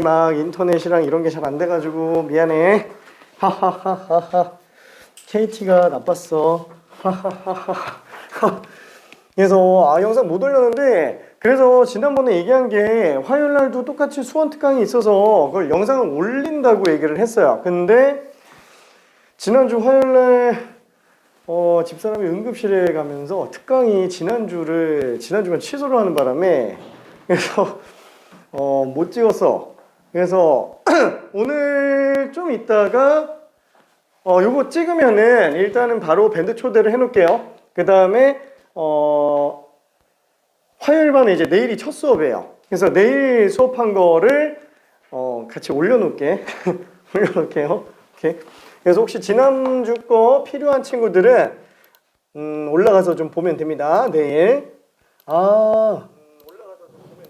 막 인터넷이랑 이런 게 잘 안 돼가지고 미안해. 하하하하하. KT가 나빴어. 하하하하. 그래서 영상 못 올렸는데, 그래서 지난번에 얘기한 게 화요일 날도 똑같이 수원 특강이 있어서 그걸 영상을 올린다고 얘기를 했어요. 근데 지난주 화요일 날 집사람이 응급실에 가면서 특강이 지난주간 취소를 하는 바람에, 그래서 못 찍었어. 그래서 오늘 좀 있다가 요거 찍으면은 일단은 바로 밴드 초대를 해놓을게요. 그 다음에 화요일 반에 이제 내일이 첫 수업이에요. 그래서 내일 수업한 거를 같이 올려놓을게. 올려놓을게요. 오케이. 그래서 혹시 지난주 거 필요한 친구들은 올라가서 좀 보면 됩니다. 내일. 올라가서 좀 보면.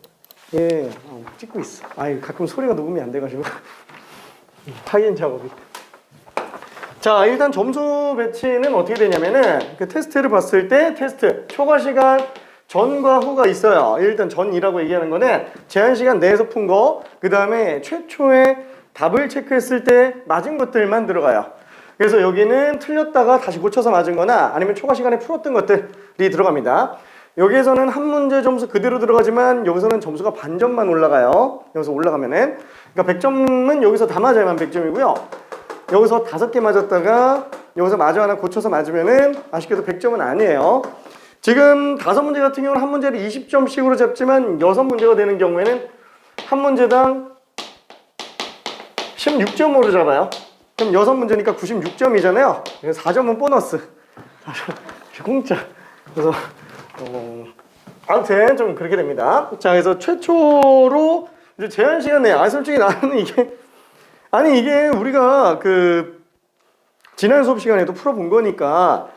예, 찍고 있어. 가끔 소리가 녹음이 안 돼가지고. 확인 작업이. 자, 일단 점수 배치는 어떻게 되냐면은 그 테스트를 봤을 때 테스트 초과 시간 전과 후가 있어요. 일단 전이라고 얘기하는 거는 제한 시간 내에서 푼 거, 그 다음에 최초에 답을 체크했을 때 맞은 것들만 들어가요. 그래서 여기는 틀렸다가 다시 고쳐서 맞은 거나 아니면 초과 시간에 풀었던 것들이 들어갑니다. 여기에서는 한 문제 점수 그대로 들어가지만 여기서는 점수가 반점만 올라가요. 여기서 올라가면은. 그러니까 100점은 여기서 다 맞아야만 100점이고요. 여기서 5개 맞았다가 여기서 마저 하나 고쳐서 맞으면은 아쉽게도 100점은 아니에요. 지금 5문제 같은 경우는 한 문제를 20점씩으로 잡지만 6문제가 되는 경우에는 한 문제당 16점으로 잡아요. 그럼 6문제니까 96점이잖아요. 그래서 4점은 보너스. 공짜. 그래서 아무튼 좀 그렇게 됩니다. 자, 그래서 최초로 이제 제한 시간 내에 솔직히 나는 이게 우리가 그 지난 수업 시간에도 풀어본 거니까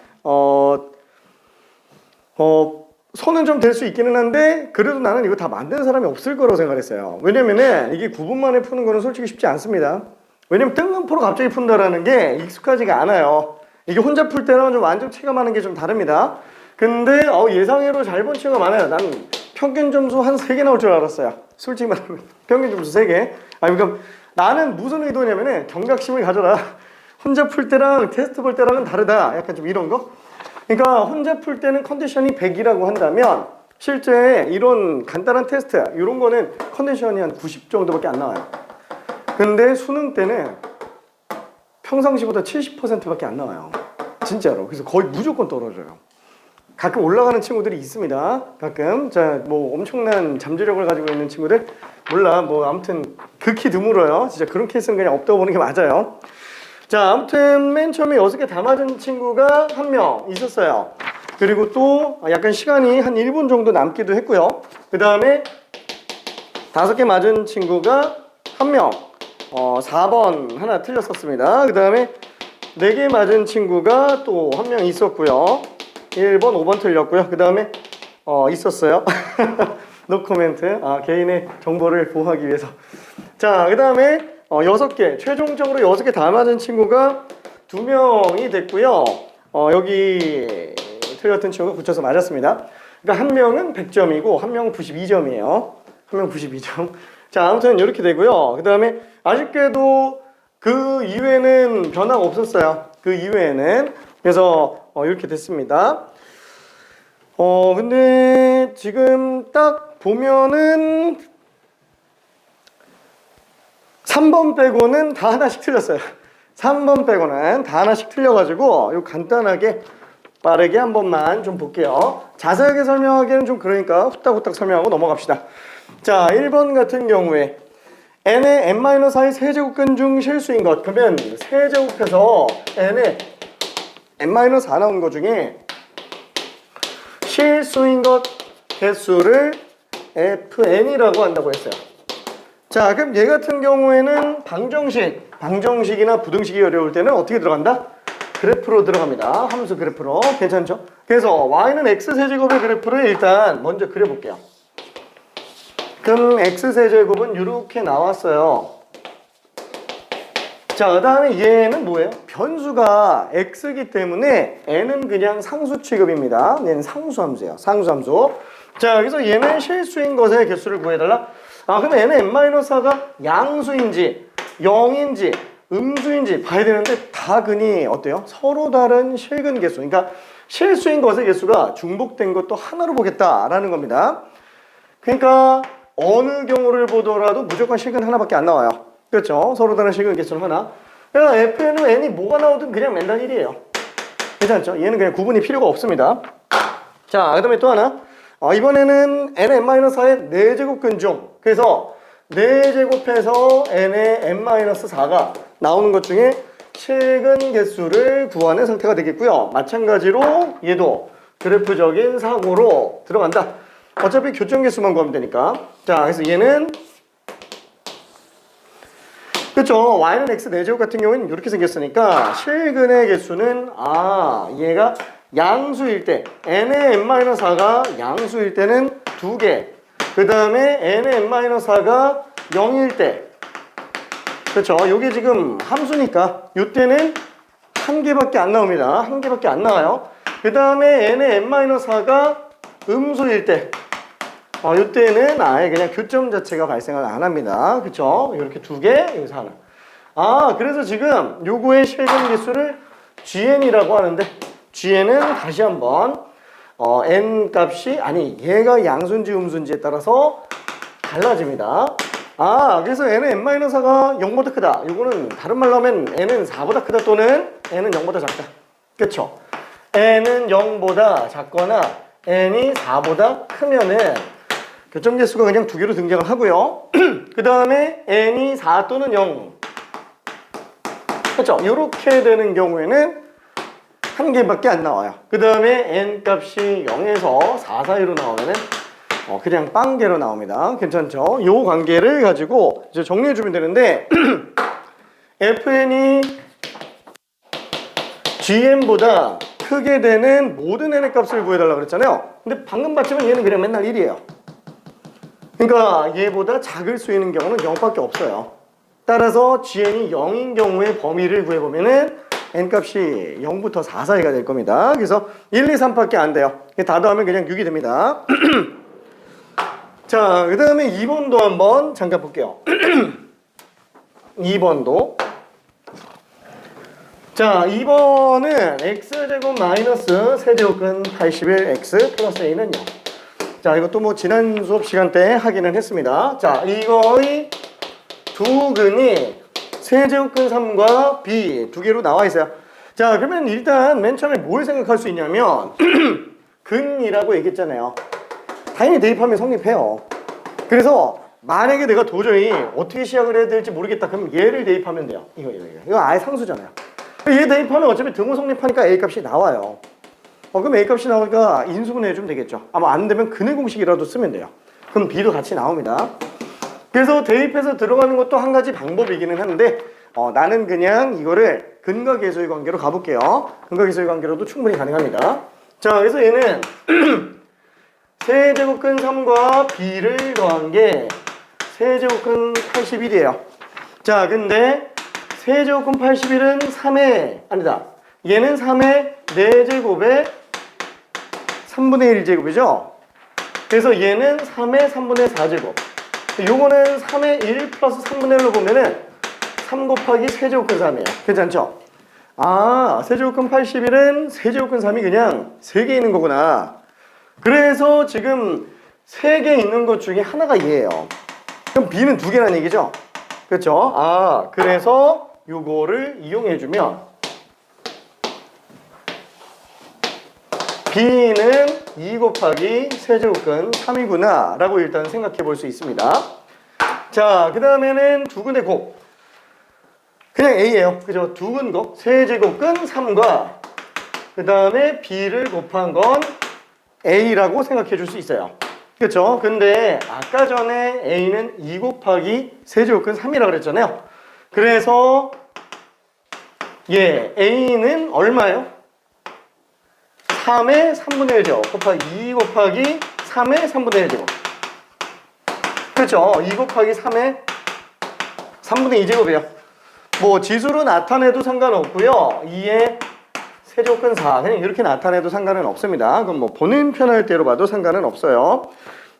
손은 좀 될 수 있기는 한데 그래도 나는 이거 다 만드는 사람이 없을 거라고 생각했어요. 왜냐면은 이게 9분 만에 푸는 거는 솔직히 쉽지 않습니다. 왜냐면 뜬금포로 갑자기 푼다라는 게 익숙하지가 않아요. 이게 혼자 풀 때랑 좀 완전 체감하는 게 좀 다릅니다. 근데 예상외로 잘 본 친구가 많아요. 난 평균 점수 한 3개 나올 줄 알았어요. 솔직히 말하면 평균 점수 3개. 그러니까 나는 무슨 의도냐면은 경각심을 가져라. 혼자 풀 때랑 테스트 볼 때랑은 다르다. 약간 좀 이런 거. 그러니까 혼자 풀 때는 컨디션이 100이라고 한다면 실제 이런 간단한 테스트 이런 거는 컨디션이 한 90 정도밖에 안 나와요. 근데 수능 때는 평상시보다 70%밖에 안 나와요. 진짜로. 그래서 거의 무조건 떨어져요. 가끔 올라가는 친구들이 있습니다. 가끔. 자, 뭐 엄청난 잠재력을 가지고 있는 친구들 몰라. 뭐 아무튼 극히 드물어요. 진짜 그런 케이스는 그냥 없다고 보는 게 맞아요. 자, 아무튼 맨 처음에 6개 다 맞은 친구가 1명 있었어요. 그리고 또 약간 시간이 한 1분 정도 남기도 했고요. 그 다음에 5개 맞은 친구가 1명 4번 하나 틀렸었습니다. 그 다음에 4개 맞은 친구가 또 1명 있었고요. 1번, 5번 틀렸고요. 그 다음에 있었어요. 노 코멘트. 개인의 정보를 보호하기 위해서. 자, 그 다음에 6개, 최종적으로 6개 다 맞은 친구가 2명이 됐고요. 여기 틀렸던 친구가 붙여서 맞았습니다. 그러니까 한 명은 100점이고 한 명은 92점이에요. 한 명 92점. 자, 아무튼 이렇게 되고요. 그 다음에 아쉽게도 그 이외에는 변화가 없었어요. 그 이외에는. 그래서 이렇게 됐습니다. 근데 지금 딱 보면은 3번 빼고는 다 하나씩 틀렸어요. 3번 빼고는 다 하나씩 틀려가지고 이거 간단하게 빠르게 한 번만 좀 볼게요. 자세하게 설명하기에는 좀 그러니까 후딱후딱 설명하고 넘어갑시다. 자, 1번 같은 경우에 n의 n-i 세제곱근 중 실수인 것. 그러면 세제곱해서 n의 n-4 나온 것 중에 실수인 것 개수를 fn이라고 한다고 했어요. 자, 그럼 얘 같은 경우에는 방정식이나 부등식이 어려울 때는 어떻게 들어간다? 그래프로 들어갑니다. 함수 그래프로. 괜찮죠? 그래서 y는 x세제곱의 그래프를 일단 먼저 그려볼게요. 그럼 x세제곱은 이렇게 나왔어요. 자, 그 다음에 얘는 뭐예요? 변수가 x이기 때문에 n은 그냥 상수 취급입니다. 얘는 상수함수예요. 상수함수. 자, 그래서 얘는 실수인 것의 개수를 구해달라. 그럼 n의 n-4가 양수인지 0인지 음수인지 봐야 되는데 다근이 어때요? 서로 다른 실근 개수. 그러니까 실수인 것의 개수가 중복된 것도 하나로 보겠다라는 겁니다. 그러니까 어느 경우를 보더라도 무조건 실근 하나밖에 안 나와요. 그렇죠? 서로 다른 실근 개수는 하나. 그러니까 fn은 n이 뭐가 나오든 그냥 맨날 1이에요. 괜찮죠? 얘는 그냥 구분이 필요가 없습니다. 자, 그 다음에 또 하나. 이번에는 n의 n-4의 4제곱근 중. 그래서 4제곱해서 n의 n-4가 나오는 것 중에 실근 개수를 구하는 상태가 되겠고요. 마찬가지로 얘도 그래프적인 사고로 들어간다. 어차피 교점 개수만 구하면 되니까. 자, 그래서 얘는 그렇죠. y는 x 4제곱 같은 경우는 이렇게 생겼으니까 실근의 개수는 얘가 양수일 때 n의 n-4가 양수일 때는 2개. 그 다음에 n의 n-4가 0일 때 그렇죠. 요게 지금 함수니까 이때는 1개밖에 안 나옵니다. 1개밖에 안 나와요. 그 다음에 n의 n-4가 음수일 때 이때는 아예 그냥 교점 자체가 발생을 안 합니다. 그쵸? 이렇게 2개, 여기서 하나. 그래서 지금 요거의 실근 개수를 GN이라고 하는데, GN은 다시 한번, N 값이, 얘가 양수인지 음수인지에 따라서 달라집니다. 그래서 N은 n-4가 0보다 크다. 요거는 다른 말로 하면 N은 4보다 크다 또는 N은 0보다 작다. 그쵸? N은 0보다 작거나 N이 4보다 크면은 교점 개수가 그냥 2개로 등장을 하고요. 그 다음에 n이 4 또는 0. 그렇죠? 이렇게 되는 경우에는 1개밖에 안 나와요. 그 다음에 n 값이 0에서 4 사이로 나오면은 그냥 빵개로 나옵니다. 괜찮죠? 이 관계를 가지고 이제 정리해 주면 되는데 fn이 gn보다 크게 되는 모든 n의 값을 구해달라고 그랬잖아요. 근데 방금 봤지만 얘는 그냥 맨날 1이에요. 그러니까 얘보다 작을 수 있는 경우는 0밖에 없어요. 따라서 GN이 0인 경우의 범위를 구해보면은 n값이 0부터 4 사이가 될 겁니다. 그래서 1, 2, 3밖에 안 돼요. 다 더하면 그냥 6이 됩니다. 자, 그 다음에 2번도 한번 잠깐 볼게요. 2번도. 자, 2번은 x제곱 마이너스 세제곱근 81x 플러스 a는 0. 자, 이것도 뭐 지난 수업 시간 때 하기는 했습니다. 자, 이거의 두 근이 세제곱근 3과 b 2개로 나와 있어요. 자, 그러면 일단 맨 처음에 뭘 생각할 수 있냐면 근이라고 얘기했잖아요. 당연히 대입하면 성립해요. 그래서 만약에 내가 도저히 어떻게 시작을 해야 될지 모르겠다 그럼 얘를 대입하면 돼요. 이거 아예 상수잖아요. 얘 대입하면 어차피 등호 성립하니까 a 값이 나와요. 그럼 a 값이 나오니까 인수분해 해주면 되겠죠. 아마 안 되면 근의 공식이라도 쓰면 돼요. 그럼 b도 같이 나옵니다. 그래서 대입해서 들어가는 것도 한 가지 방법이기는 한데 나는 그냥 이거를 근과 계수의 관계로 가볼게요. 근과 계수의 관계로도 충분히 가능합니다. 자, 그래서 얘는 세제곱근 3과 b를 더한 게 세제곱근 81이에요. 자, 근데 세제곱근 81은 3의 아니다. 얘는 3의 4제곱에 3분의 1제곱이죠. 그래서 얘는 3의 3분의 4제곱. 요거는 3의 1 플러스 3분의 1로 보면은 3 곱하기 세제곱근 3이에요. 괜찮죠? 세제곱근 81은 세제곱근 3이 그냥 3개 있는 거구나. 그래서 지금 3개 있는 것 중에 하나가 얘예요. 그럼 b는 2개라는 얘기죠? 그렇죠? 그래서 요거를 이용해주면 b는 2 곱하기 세제곱근 3이구나 라고 일단 생각해 볼 수 있습니다. 자, 그 다음에는 두근의 곱. 그냥 a예요. 그죠? 두근 곱 세제곱근 3과 그 다음에 b를 곱한 건 a라고 생각해 줄 수 있어요. 그렇죠? 근데 아까 전에 a는 2 곱하기 세제곱근 3이라고 그랬잖아요. 그래서 a는 얼마예요? 3의 3분의 1제곱 곱하기 2 곱하기 3의 3분의 1제곱. 그렇죠? 2 곱하기 3의 3분의 2제곱이에요. 뭐 지수로 나타내도 상관없고요. 2의 세제곱근 4 그냥 이렇게 나타내도 상관은 없습니다. 그럼 뭐 보는 편할 때로 봐도 상관은 없어요.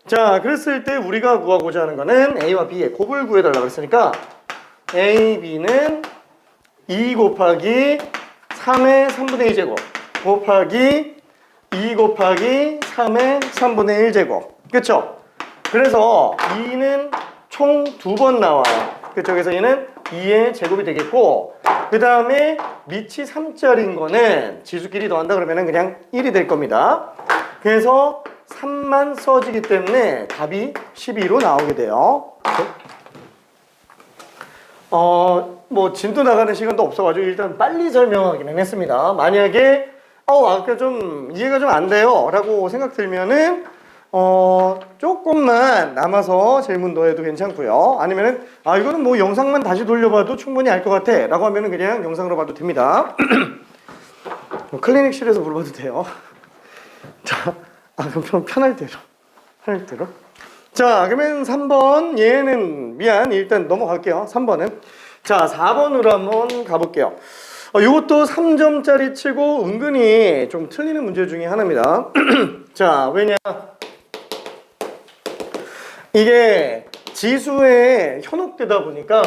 자, 그랬을 때 우리가 구하고자 하는 거는 A와 B의 곱을 구해달라고 그랬으니까 A, B는 2 곱하기 3의 3분의 2제곱 곱하기 2 곱하기 3의 3분의 1제곱. 그쵸? 그래서 2는 총 2번 나와요. 그쵸? 그래서 얘는 2의 제곱이 되겠고, 그 다음에 밑이 3짜리인 거는 지수끼리 더한다 그러면 그냥 1이 될 겁니다. 그래서 3만 써지기 때문에 답이 12로 나오게 돼요. 뭐 진도 나가는 시간도 없어가지고 일단 빨리 설명하기는 했습니다. 만약에 아까 좀 이해가 좀 안 돼요 라고 생각 들면은 조금만 남아서 질문 더해도 괜찮고요. 아니면은 이거는 뭐 영상만 다시 돌려봐도 충분히 알 것 같아 라고 하면은 그냥 영상으로 봐도 됩니다. 클리닉실에서 물어봐도 돼요. 자, 그럼 좀 편할 대로. 자, 그러면 3번 얘는 일단 넘어갈게요. 3번은. 자, 4번으로 한번 가볼게요. 이것도 3점짜리 치고 은근히 좀 틀리는 문제 중에 하나입니다. 자, 왜냐? 이게 지수에 현혹되다 보니까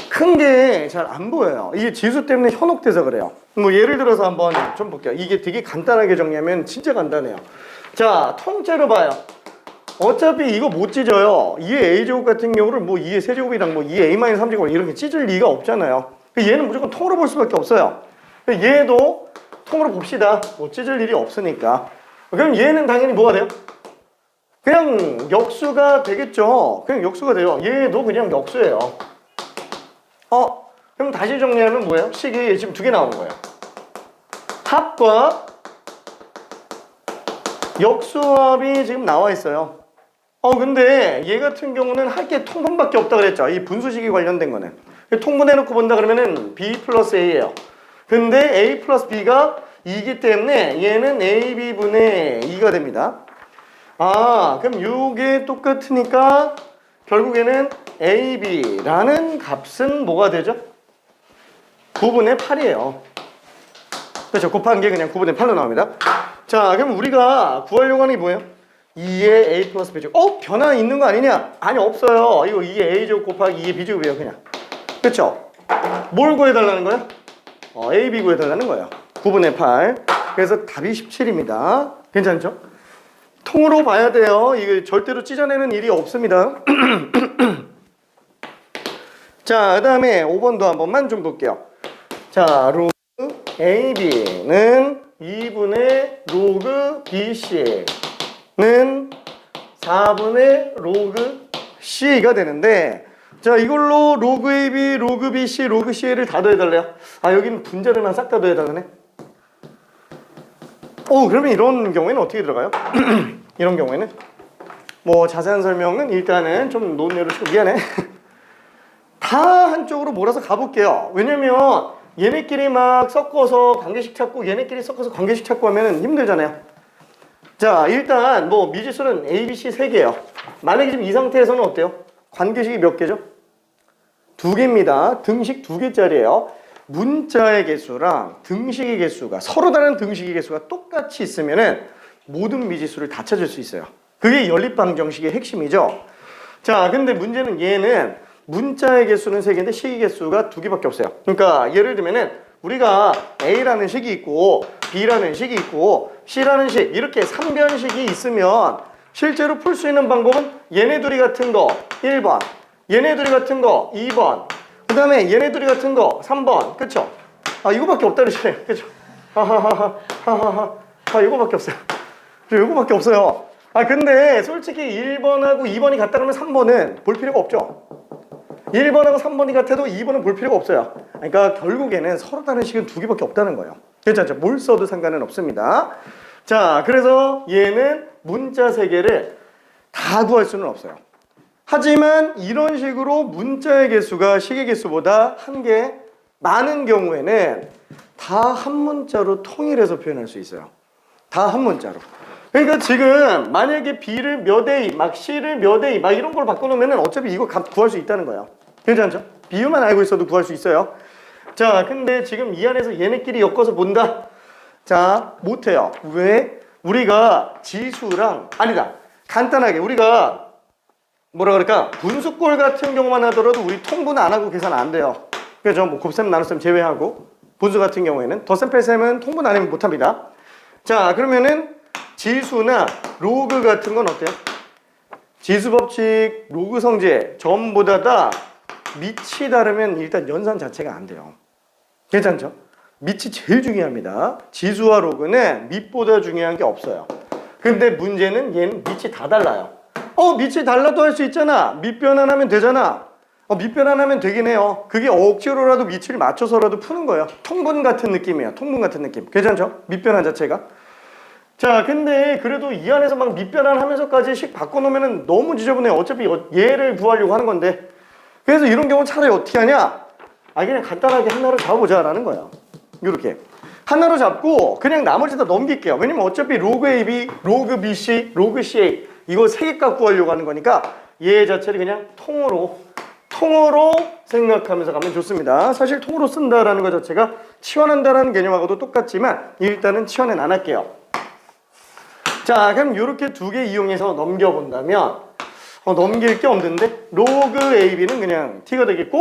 큰 게 잘 안 보여요. 이게 지수 때문에 현혹돼서 그래요. 뭐 예를 들어서 한번 좀 볼게요. 이게 되게 간단하게 정리하면 진짜 간단해요. 자, 통째로 봐요. 어차피 이거 못 찢어요. 2의 a제곱 같은 경우를 뭐 2의 세제곱이랑 뭐 2의 a-3제곱 이렇게 찢을 리가 없잖아요. 얘는 무조건 통으로 볼 수밖에 없어요. 얘도 통으로 봅시다. 뭐 찢을 일이 없으니까. 그럼 얘는 당연히 뭐가 돼요? 그냥 역수가 되겠죠. 그냥 역수가 돼요. 얘도 그냥 역수예요. 그럼 다시 정리하면 뭐예요? 식이 지금 2개 나오는 거예요. 합과 역수합이 지금 나와 있어요. 근데 얘 같은 경우는 할 게 통분밖에 없다 그랬죠. 이 분수식이 관련된 거는. 통분해놓고 본다 그러면은 B 플러스 A예요. 근데 A 플러스 B가 2이기 때문에 얘는 AB분의 2가 됩니다. 그럼 이게 똑같으니까 결국에는 AB라는 값은 뭐가 되죠? 9분의 8이에요. 그렇죠. 곱한 게 그냥 9분의 8로 나옵니다. 자, 그럼 우리가 구하려고 하는 게 뭐예요? 2의 A 플러스 B제곱. 변화 있는 거 아니냐? 아니, 없어요. 이거 2의 A제곱 곱하기 2의 B제곱이에요, 그냥. 그렇죠? 뭘 구해달라는 거예요? AB 구해달라는 거예요. 9분의 8. 그래서 답이 17입니다. 괜찮죠? 통으로 봐야 돼요. 이거 절대로 찢어내는 일이 없습니다. 자, 그 다음에 5번도 한 번만 좀 볼게요. 자, 로그 AB는 2분의 로그 BC는 4분의 로그 C가 되는데, 자, 이걸로 로그 AB, 로그 BC, 로그 CA를 다 더해달래요. 여기는 분자들만 싹 다 더해달라네. 그러면 이런 경우에는 어떻게 들어가요? 이런 경우에는 뭐 자세한 설명은 일단은 좀 논외로 치고 미안해. 다 한쪽으로 몰아서 가볼게요. 왜냐면 얘네끼리 막 섞어서 관계식 찾고 얘네끼리 섞어서 관계식 찾고 하면 힘들잖아요. 자, 일단 뭐 미지수는 A, B, C 3개예요. 만약에 지금 이 상태에서는 어때요? 관계식이 몇 개죠? 2개입니다. 등식 2개짜리예요. 문자의 개수랑 등식의 개수가 서로 다른 등식의 개수가 똑같이 있으면은 모든 미지수를 다 찾을 수 있어요. 그게 연립방정식의 핵심이죠. 자, 근데 문제는 얘는 문자의 개수는 3개인데 식의 개수가 2개밖에 없어요. 그러니까 예를 들면은 우리가 A라는 식이 있고 B라는 식이 있고 C라는 식 이렇게 3변식이 있으면 실제로 풀 수 있는 방법은 얘네 둘이 같은 거 1번, 얘네 둘이 같은 거 2번, 그 다음에 얘네 둘이 같은 거 3번. 그쵸? 이거밖에 없다 그러잖아요. 그쵸? 이거밖에 없어요. 이거밖에 없어요. 근데 솔직히 1번하고 2번이 같다 그러면 3번은 볼 필요가 없죠. 1번하고 3번이 같아도 2번은 볼 필요가 없어요. 그러니까 결국에는 서로 다른 식은 2개밖에 없다는 거예요. 괜찮죠? 뭘 써도 상관은 없습니다. 자, 그래서 얘는 문자 3개를 다 구할 수는 없어요. 하지만 이런 식으로 문자의 개수가 식의 개수보다 1개 많은 경우에는 다 한 문자로 통일해서 표현할 수 있어요. 다 한 문자로. 그러니까 지금 만약에 B를 몇 A, 막 C를 몇 A, 막 이런 걸 바꿔놓으면 어차피 이거 값 구할 수 있다는 거예요. 괜찮죠? 비율만 알고 있어도 구할 수 있어요. 자, 근데 지금 이 안에서 얘네끼리 엮어서 본다? 자, 못해요. 왜? 우리가 지수랑 아니다. 간단하게 우리가 뭐라 그럴까? 분수꼴 같은 경우만 하더라도 우리 통분 안 하고 계산 안 돼요. 그죠? 뭐 곱셈 나눗셈 제외하고 분수 같은 경우에는 덧셈 뺄셈은 통분 안 하면 못 합니다. 자, 그러면은 지수나 로그 같은 건 어때요? 지수 법칙, 로그 성질 전보다 다 밑이 다르면 일단 연산 자체가 안 돼요. 괜찮죠? 밑이 제일 중요합니다. 지수와 로그는 밑보다 중요한 게 없어요. 근데 문제는 얘는 밑이 다 달라요. 밑이 달라도 할 수 있잖아. 밑 변환하면 되잖아. 밑 변환하면 되긴 해요. 그게 억지로라도 밑을 맞춰서라도 푸는 거예요. 통분 같은 느낌이에요. 통분 같은 느낌. 괜찮죠? 밑 변환 자체가. 자, 근데 그래도 이 안에서 막 밑 변환하면서까지 식 바꿔놓으면 너무 지저분해요. 어차피 얘를 구하려고 하는 건데. 그래서 이런 경우는 차라리 어떻게 하냐? 그냥 간단하게 하나로 잡아보자라는 거예요. 이렇게. 하나로 잡고 그냥 나머지 다 넘길게요. 왜냐면 어차피 로그 AB, 로그 BC, 로그 CA 이거 세 개 갖고 하려고 하는 거니까 얘 자체를 그냥 통으로 생각하면서 가면 좋습니다. 사실 통으로 쓴다라는 것 자체가 치환한다라는 개념하고도 똑같지만 일단은 치환은 안 할게요. 자, 그럼 이렇게 두 개 이용해서 넘겨본다면 넘길 게 없는데 로그 AB는 그냥 T가 되겠고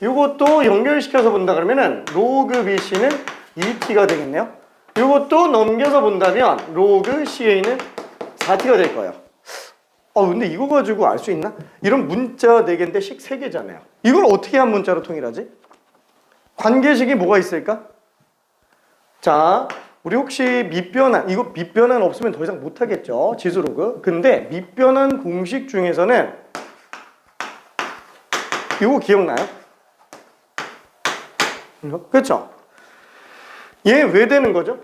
이것도 연결시켜서 본다 그러면은 로그 BC는 2T가 되겠네요. 이것도 넘겨서 본다면 로그 CA는 4T가 될 거예요. 근데 이거 가지고 알 수 있나? 이런 문자 4개인데 식 3개잖아요. 이걸 어떻게 한 문자로 통일하지? 관계식이 뭐가 있을까? 자, 우리 혹시 밑변환, 이거 밑변환 없으면 더 이상 못하겠죠. 지수로그. 근데 밑변환 공식 중에서는 이거 기억나요? 그렇죠? 얘 왜 되는 거죠?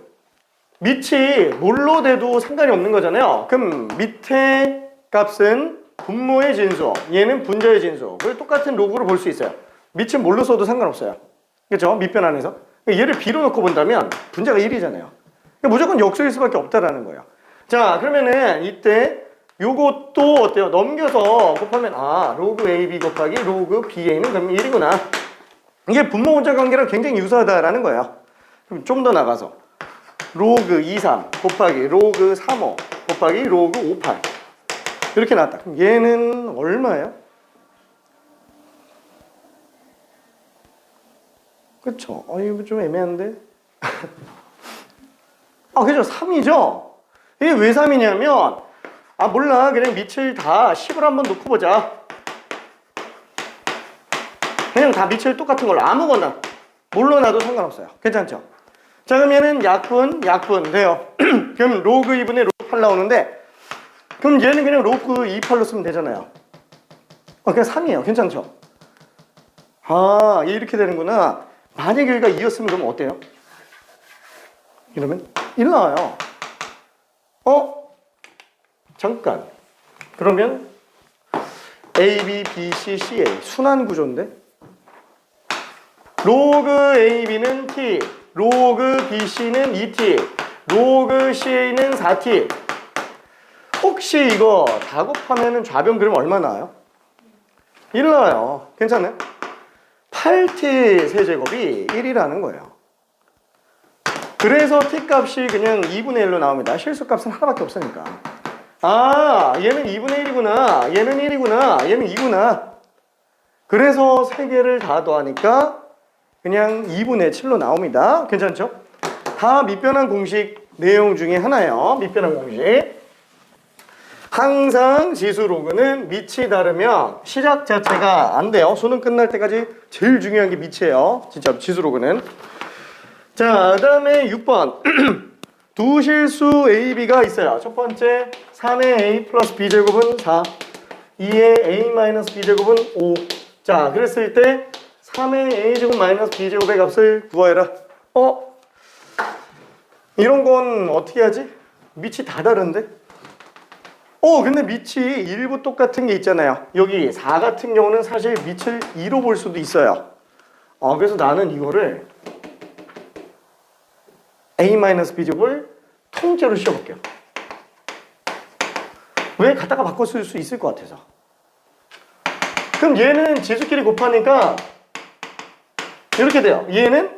밑이 뭘로 돼도 상관이 없는 거잖아요. 그럼 밑에 값은 분모의 진수, 얘는 분자의 진수. 그걸 똑같은 로그로 볼 수 있어요. 밑은 뭘로 써도 상관없어요. 그렇죠? 밑변환에서. 얘를 B로 놓고 본다면 분자가 1이잖아요. 무조건 역수일 수밖에 없다라는 거예요. 자, 그러면은 이때 요것도 어때요? 넘겨서 곱하면 로그 AB 곱하기 로그 BA는 그럼 1이구나. 이게 분모 분자 관계랑 굉장히 유사하다라는 거예요. 그럼 좀 더 나가서 로그 23 곱하기 로그 35 곱하기 로그 58 이렇게 나왔다. 그럼 얘는 얼마예요? 그쵸? 이거 좀 애매한데? 그죠? 3이죠? 이게 왜 3이냐면 몰라. 그냥 밑을 다 10을 한번 놓고 보자. 그냥 다 밑을 똑같은 걸로 아무거나 뭘로 놔도 상관없어요. 괜찮죠? 자, 그럼 얘는 약분 돼요. 그럼 로그 2분의 로그 8 나오는데 그럼 얘는 그냥 로그 28로 쓰면 되잖아요. 그냥 3이에요. 괜찮죠? 이렇게 되는구나. 만약에 여기가 2였으면 그러면 어때요? 이러면 1 나와요. 잠깐. 그러면 A, B, B, C, C, A 순환 구조인데 로그 A, B는 T, 로그 B, C는 2T, 로그 CA는 4T. 혹시 이거 다 곱하면 좌변 그림 얼마 나와요? 1 나와요. 괜찮아요? 8T 세제곱이 1이라는 거예요. 그래서 T 값이 그냥 2분의 1로 나옵니다. 실수 값은 하나밖에 없으니까. 얘는 2분의 1이구나. 얘는 1이구나. 얘는 2구나. 그래서 3개를 다 더하니까 그냥 2분의 7로 나옵니다. 괜찮죠? 다 밑변환 공식 내용 중에 하나예요. 밑변환 공식. 항상 지수 로그는 밑이 다르면 시작 자체가 안 돼요. 수능 끝날 때까지 제일 중요한 게 밑이에요. 진짜 지수 로그는. 자, 그 다음에 6번. 두 실수 A, B가 있어요. 첫 번째 3의 A 플러스 B제곱은 4, 2의 A 마이너스 B제곱은 5. 자, 그랬을 때 3의 A제곱 마이너스 B제곱의 값을 구하여라. 이런 건 어떻게 하지? 밑이 다 다른데? 근데 밑이 일부 똑같은 게 있잖아요. 여기 4 같은 경우는 사실 밑을 2로 볼 수도 있어요. 그래서 나는 이거를 A-B제곱을 통째로 씌워볼게요. 왜 갖다가 바꿔 쓸 수 있을 것 같아서. 그럼 얘는 지수끼리 곱하니까 이렇게 돼요. 얘는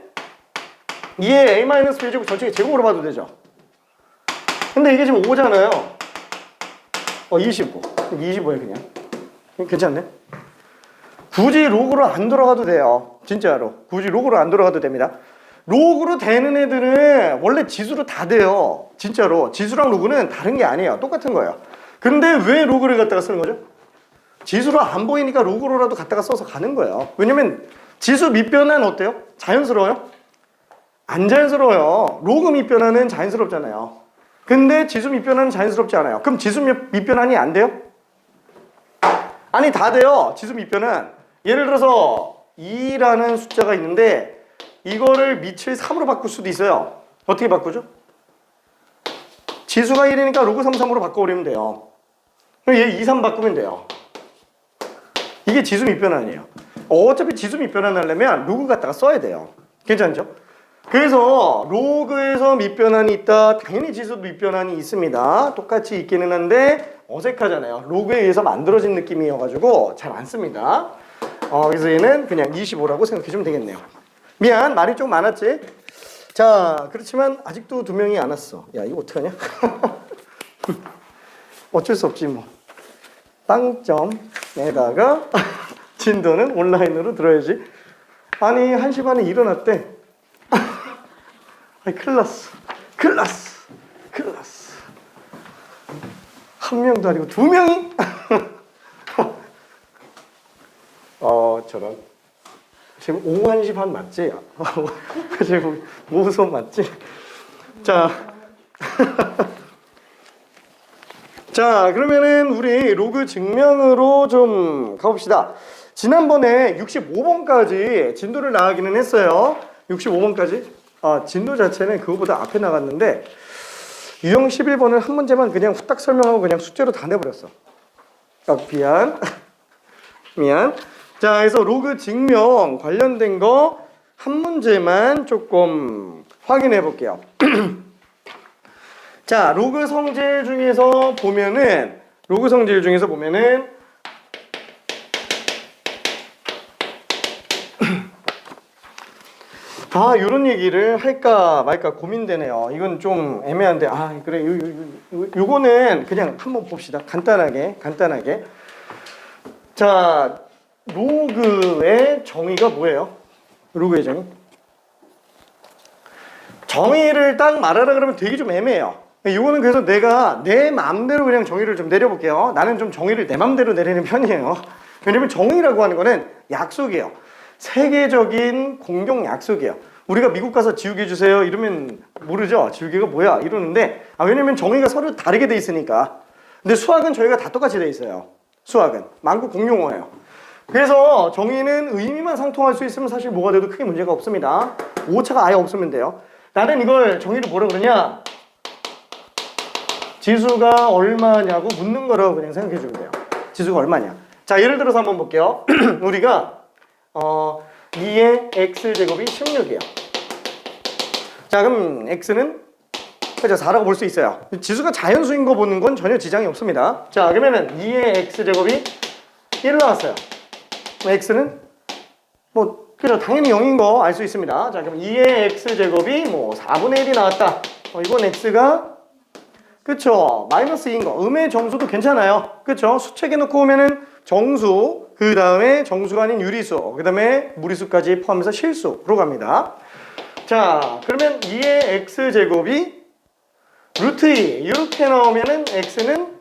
얘 A-B제곱 전체의 제곱으로 봐도 되죠. 근데 이게 지금 5잖아요. 25. 25에 그냥. 괜찮네. 굳이 로그로 안 돌아가도 돼요. 진짜로. 굳이 로그로 안 돌아가도 됩니다. 로그로 되는 애들은 원래 지수로 다 돼요. 진짜로. 지수랑 로그는 다른 게 아니에요. 똑같은 거예요. 근데 왜 로그를 갖다가 쓰는 거죠? 지수로 안 보이니까 로그로라도 갖다가 써서 가는 거예요. 왜냐면 지수 밑변화는 어때요? 자연스러워요? 안 자연스러워요. 로그 밑변화는 자연스럽잖아요. 근데 지수 밑변화는 자연스럽지 않아요. 그럼 지수 밑변환이 안 돼요? 아니 다 돼요. 지수 밑변환. 예를 들어서 2라는 숫자가 있는데 이거를 밑을 3으로 바꿀 수도 있어요. 어떻게 바꾸죠? 지수가 1이니까 로그 3, 3으로 바꿔버리면 돼요. 그럼 얘 2, 3 바꾸면 돼요. 이게 지수 밑변환이에요. 어차피 지수 밑변환 하려면 로그 갖다가 써야 돼요. 괜찮죠? 그래서 로그에서 밑변환이 있다. 당연히 지수도 밑변환이 있습니다. 똑같이 있기는 한데 어색하잖아요. 로그에 의해서 만들어진 느낌이어가지고 잘 안 씁니다. 그래서 얘는 그냥 25라고 생각해주면 되겠네요. 미안, 말이 좀 많았지? 자, 그렇지만 아직도 2명이 안 왔어. 야, 이거 어떡하냐? 어쩔 수 없지 뭐. 빵점에다가 진도는 온라인으로 들어야지. 아니 1시 반에 일어났대. 아니 큰일 났어. 큰일 났어. 큰일 났어. 한 명도 아니고 2명이? 저런. 지금 오후 1시 반 맞지? 지금 오후 수업 맞지? 자. 자, 그러면은 우리 로그 증명으로 좀 가봅시다. 지난번에 65번까지 진도를 나가기는 했어요. 65번까지. 진도 자체는 그거보다 앞에 나갔는데 유형 11번을 한 문제만 그냥 후딱 설명하고 그냥 숙제로 다 내버렸어. 미안. 미안. 자, 그래서 로그 증명 관련된 거 한 문제만 조금 확인해 볼게요. 자, 로그 성질 중에서 보면은 요런 얘기를 할까 말까 고민되네요. 이건 좀 애매한데, 그래, 요거는 그냥 한번 봅시다. 간단하게. 자, 로그의 정의가 뭐예요? 로그의 정의? 정의를 딱 말하라 그러면 되게 좀 애매해요. 이거는 그래서 내가 내 마음대로 그냥 정의를 좀 내려볼게요. 나는 좀 정의를 내 마음대로 내리는 편이에요. 왜냐면 정의라고 하는 거는 약속이에요. 세계적인 공동 약속이에요. 우리가 미국 가서 지우개 주세요 이러면 모르죠. 지우개가 뭐야 이러는데 왜냐면 정의가 서로 다르게 돼 있으니까. 근데 수학은 저희가 다 똑같이 돼 있어요. 수학은 만국 공용어예요. 그래서 정의는 의미만 상통할 수 있으면 사실 뭐가 돼도 크게 문제가 없습니다. 오차가 아예 없으면 돼요. 나는 이걸 정의를 뭐라 그러냐, 지수가 얼마냐고 묻는 거라고 그냥 생각해 주면 돼요. 지수가 얼마냐. 자, 예를 들어서 한번 볼게요. 우리가 2의 x제곱이 16이에요. 자, 그럼 x는 그죠 4라고 볼 수 있어요. 지수가 자연수인 거 보는 건 전혀 지장이 없습니다. 자, 그러면은 2의 x제곱이 1 나왔어요. x는 그죠 당연히 0인 거 알 수 있습니다. 자, 그럼 2의 x제곱이 4분의 1이 나왔다. 이건 x가 그쵸 마이너스 2인 거. 음의 정수도 괜찮아요. 그쵸 수책에 놓고 오면은 정수, 그 다음에 정수가 아닌 유리수, 그 다음에 무리수까지 포함해서 실수로 갑니다. 자, 그러면 2의 x제곱이 루트 2 이렇게 나오면은 x는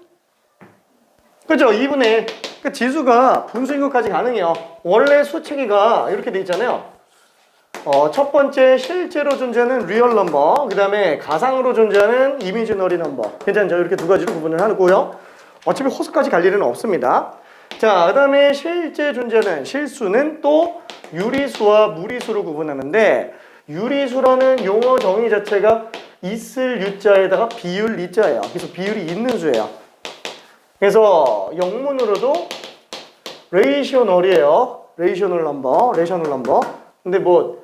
그죠 2분의 1. 그 지수가 분수인 것까지 가능해요. 원래 수치기가 이렇게 돼 있잖아요. 첫 번째 실제로 존재하는 리얼 넘버, 그 다음에 가상으로 존재하는 이미지너리 넘버. 괜찮죠? 이렇게 두 가지로 구분을 하고요. 어차피 호수까지 갈 일은 없습니다. 자, 그 다음에 실제 존재하는 실수는 또 유리수와 무리수로 구분하는데, 유리수라는 용어 정의 자체가 있을 유자에다가 비율 리자예요. 그래서 비율이 있는 수예요. 그래서 영문으로도 레이셔널이에요. 레이셔널 넘버. 근데 이거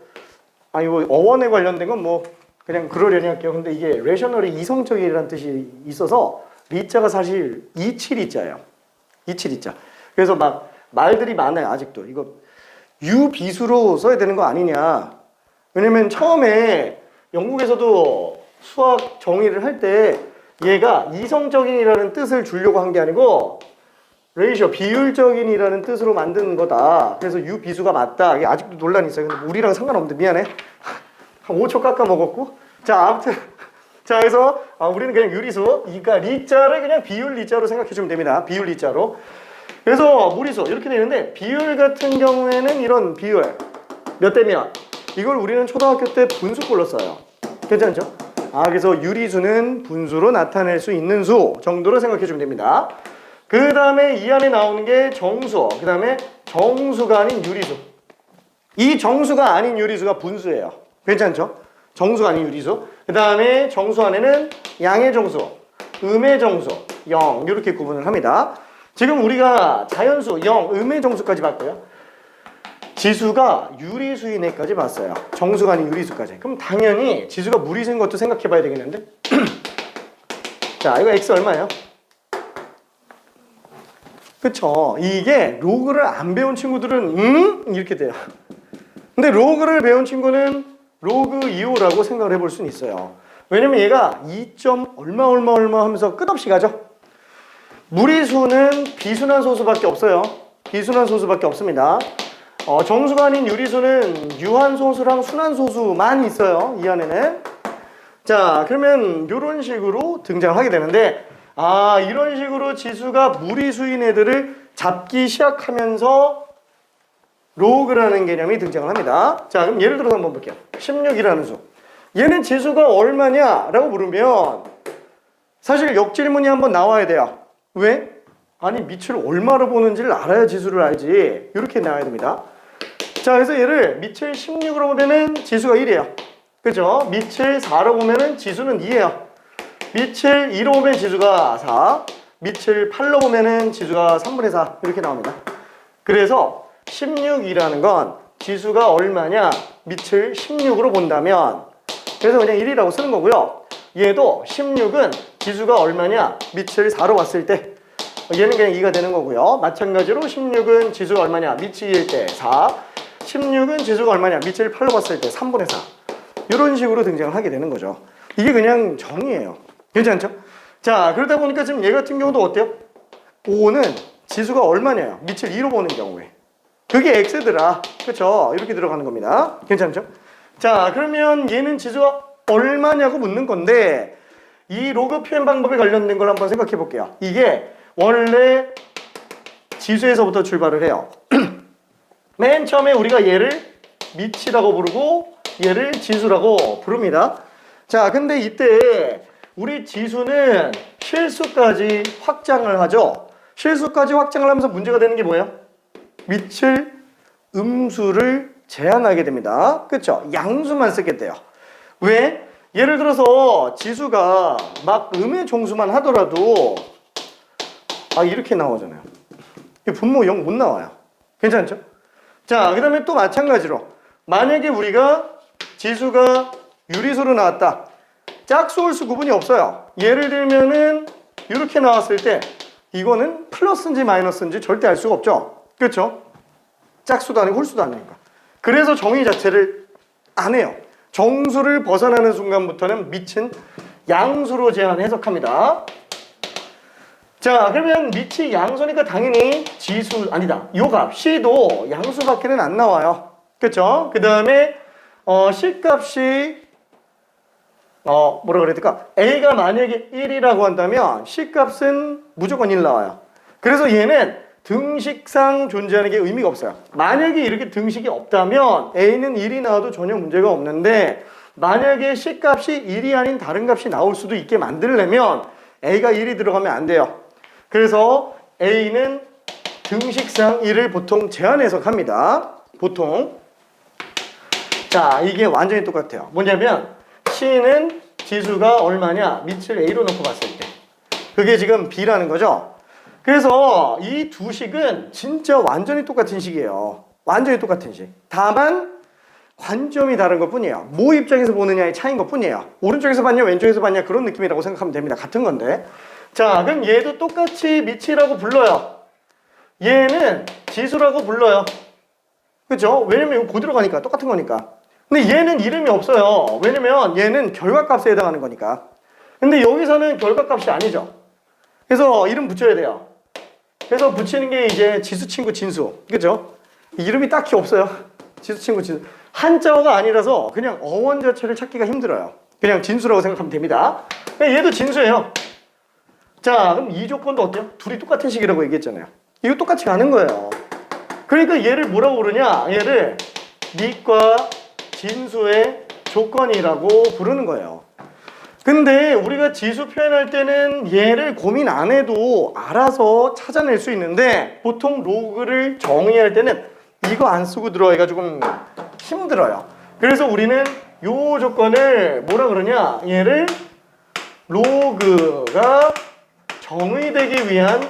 어원에 관련된 건 그냥 그러려니 할게요. 근데 이게 레이셔널이 이성적이라는 뜻이 있어서 리자가 사실 이치리자예요. 이치리자. 그래서 막 말들이 많아요. 아직도 이거 유비수로 써야 되는 거 아니냐. 왜냐면 처음에 영국에서도 수학 정의를 할 때 얘가 이성적인이라는 뜻을 주려고 한 게 아니고 레이셔, 비율적인이라는 뜻으로 만든 거다. 그래서 U 비수가 맞다. 이게 아직도 논란이 있어요. 근데 우리랑 상관없는데 미안해. 한 5초 깎아 먹었고. 자, 아무튼 자, 그래서 우리는 그냥 유리수, 그러니까 리자를 그냥 비율 리자로 생각해 주면 됩니다. 비율 리자로. 그래서 무리수 이렇게 되는데 비율 같은 경우에는 이런 비율 몇 대 몇. 이걸 우리는 초등학교 때 분수꼴로 써요. 괜찮죠? 그래서 유리수는 분수로 나타낼 수 있는 수 정도로 생각해 주면 됩니다. 그 다음에 이 안에 나오는 게 정수, 그 다음에 정수가 아닌 유리수. 이 정수가 아닌 유리수가 분수예요. 괜찮죠? 정수가 아닌 유리수. 그 다음에 정수 안에는 양의 정수, 음의 정수, 0 이렇게 구분을 합니다. 지금 우리가 자연수, 0, 음의 정수까지 봤고요. 지수가 유리수인 애까지 봤어요. 정수가 아닌 유리수까지. 그럼 당연히 지수가 무리수인 것도 생각해 봐야 되겠는데? 자, 이거 x 얼마예요? 그쵸? 이게 로그를 안 배운 친구들은 이렇게 돼요. 근데 로그를 배운 친구는 로그 2호라고 생각을 해볼 수는 있어요. 왜냐면 얘가 2. 얼마 하면서 끝없이 가죠. 무리수는 비순환 소수밖에 없어요. 비순환 소수밖에 없습니다. 정수가 아닌 유리수는 유한소수랑 순환소수만 있어요. 이 안에는. 자, 그러면 이런 식으로 등장하게 되는데 이런 식으로 지수가 무리수인 애들을 잡기 시작하면서 로그라는 개념이 등장을 합니다. 자, 그럼 예를 들어서 한번 볼게요. 16이라는 수. 얘는 지수가 얼마냐? 라고 물으면 사실 역질문이 한번 나와야 돼요. 왜? 아니, 밑을 얼마로 보는지를 알아야 지수를 알지. 이렇게 나와야 됩니다. 자, 그래서 얘를 밑을 16으로 보면은 지수가 1이에요. 그죠? 밑을 4로 보면은 지수는 2예요. 밑을 2로 보면 지수가 4, 밑을 8로 보면은 지수가 3분의 4 이렇게 나옵니다. 그래서 16이라는 건 지수가 얼마냐? 밑을 16으로 본다면 그래서 그냥 1이라고 쓰는 거고요. 얘도 16은 지수가 얼마냐? 밑을 4로 봤을 때 얘는 그냥 2가 되는 거고요. 마찬가지로 16은 지수가 얼마냐? 밑이 2일 때 4, 16은 지수가 얼마냐? 밑을 8로 봤을 때 3분의 4 이런 식으로 등장을 하게 되는 거죠. 이게 그냥 정의예요. 괜찮죠? 자, 그러다 보니까 지금 얘 같은 경우도 어때요? 5는 지수가 얼마냐요? 밑을 2로 보는 경우에 그게 x더라. 그쵸? 이렇게 들어가는 겁니다. 괜찮죠? 자, 그러면 얘는 지수가 얼마냐고 묻는 건데 이 로그 표현 방법에 관련된 걸 한번 생각해 볼게요. 이게 원래 지수에서부터 출발을 해요. 맨 처음에 우리가 얘를 밑이라고 부르고 얘를 지수라고 부릅니다. 자, 근데 이때 우리 지수는 실수까지 확장을 하죠. 실수까지 확장을 하면서 문제가 되는 게 뭐예요? 밑을 음수를 제한하게 됩니다. 그렇죠? 양수만 쓰게 돼요. 왜? 예를 들어서 지수가 막 음의 정수만 하더라도 이렇게 나오잖아요. 분모 0 못 나와요. 괜찮죠? 자, 그 다음에 또 마찬가지로 만약에 우리가 지수가 유리수로 나왔다. 짝수 홀수 구분이 없어요. 예를 들면은 이렇게 나왔을 때 이거는 플러스인지 마이너스인지 절대 알 수가 없죠. 그렇죠? 짝수도 아니고 홀수도 아니니까. 그래서 정의 자체를 안 해요. 정수를 벗어나는 순간부터는 밑은 양수로 제한 해석합니다. 자, 그러면 밑이 양수니까 당연히 지수 아니다. 요 값 C도 양수밖에는 안 나와요. 그렇죠? 그 다음에 C 값이 뭐라 그래야 될까? A가 만약에 1이라고 한다면 C 값은 무조건 1 나와요. 그래서 얘는 등식상 존재하는 게 의미가 없어요. 만약에 이렇게 등식이 없다면 A는 1이 나와도 전혀 문제가 없는데 만약에 C 값이 1이 아닌 다른 값이 나올 수도 있게 만들려면 A가 1이 들어가면 안 돼요. 그래서 A는 등식상 1을 보통 제한 해석합니다. 보통. 자, 이게 완전히 똑같아요. 뭐냐면 C는 지수가 얼마냐? 밑을 A로 놓고 봤을 때. 그게 지금 B라는 거죠. 그래서 이 두 식은 진짜 완전히 똑같은 식이에요. 완전히 똑같은 식. 다만 관점이 다른 것 뿐이에요. 뭐 입장에서 보느냐의 차이인 것 뿐이에요. 오른쪽에서 봤냐 왼쪽에서 봤냐 그런 느낌이라고 생각하면 됩니다. 같은 건데. 자, 그럼 얘도 똑같이 밑이라고 불러요. 얘는 지수라고 불러요. 그렇죠? 왜냐면 이거 그대로 가니까 똑같은 거니까. 근데 얘는 이름이 없어요. 왜냐면 얘는 결과값에 해당하는 거니까. 근데 여기서는 결과값이 아니죠. 그래서 이름 붙여야 돼요. 그래서 붙이는 게 이제 지수 친구 진수. 그죠? 이름이 딱히 없어요. 지수 친구 진수. 한자어가 아니라서 그냥 어원 자체를 찾기가 힘들어요. 그냥 진수라고 생각하면 됩니다. 얘도 진수예요. 자, 그럼 이 조건도 어때요? 둘이 똑같은 식이라고 얘기했잖아요. 이거 똑같이 가는 거예요. 그러니까 얘를 뭐라고 부르냐? 얘를 밑과 진수의 조건이라고 부르는 거예요. 근데 우리가 지수 표현할 때는 얘를 고민 안 해도 알아서 찾아낼 수 있는데 보통 로그를 정의할 때는 이거 안 쓰고 들어가기가 조금 힘들어요. 그래서 우리는 요 조건을 뭐라 그러냐? 얘를 로그가 정의되기 위한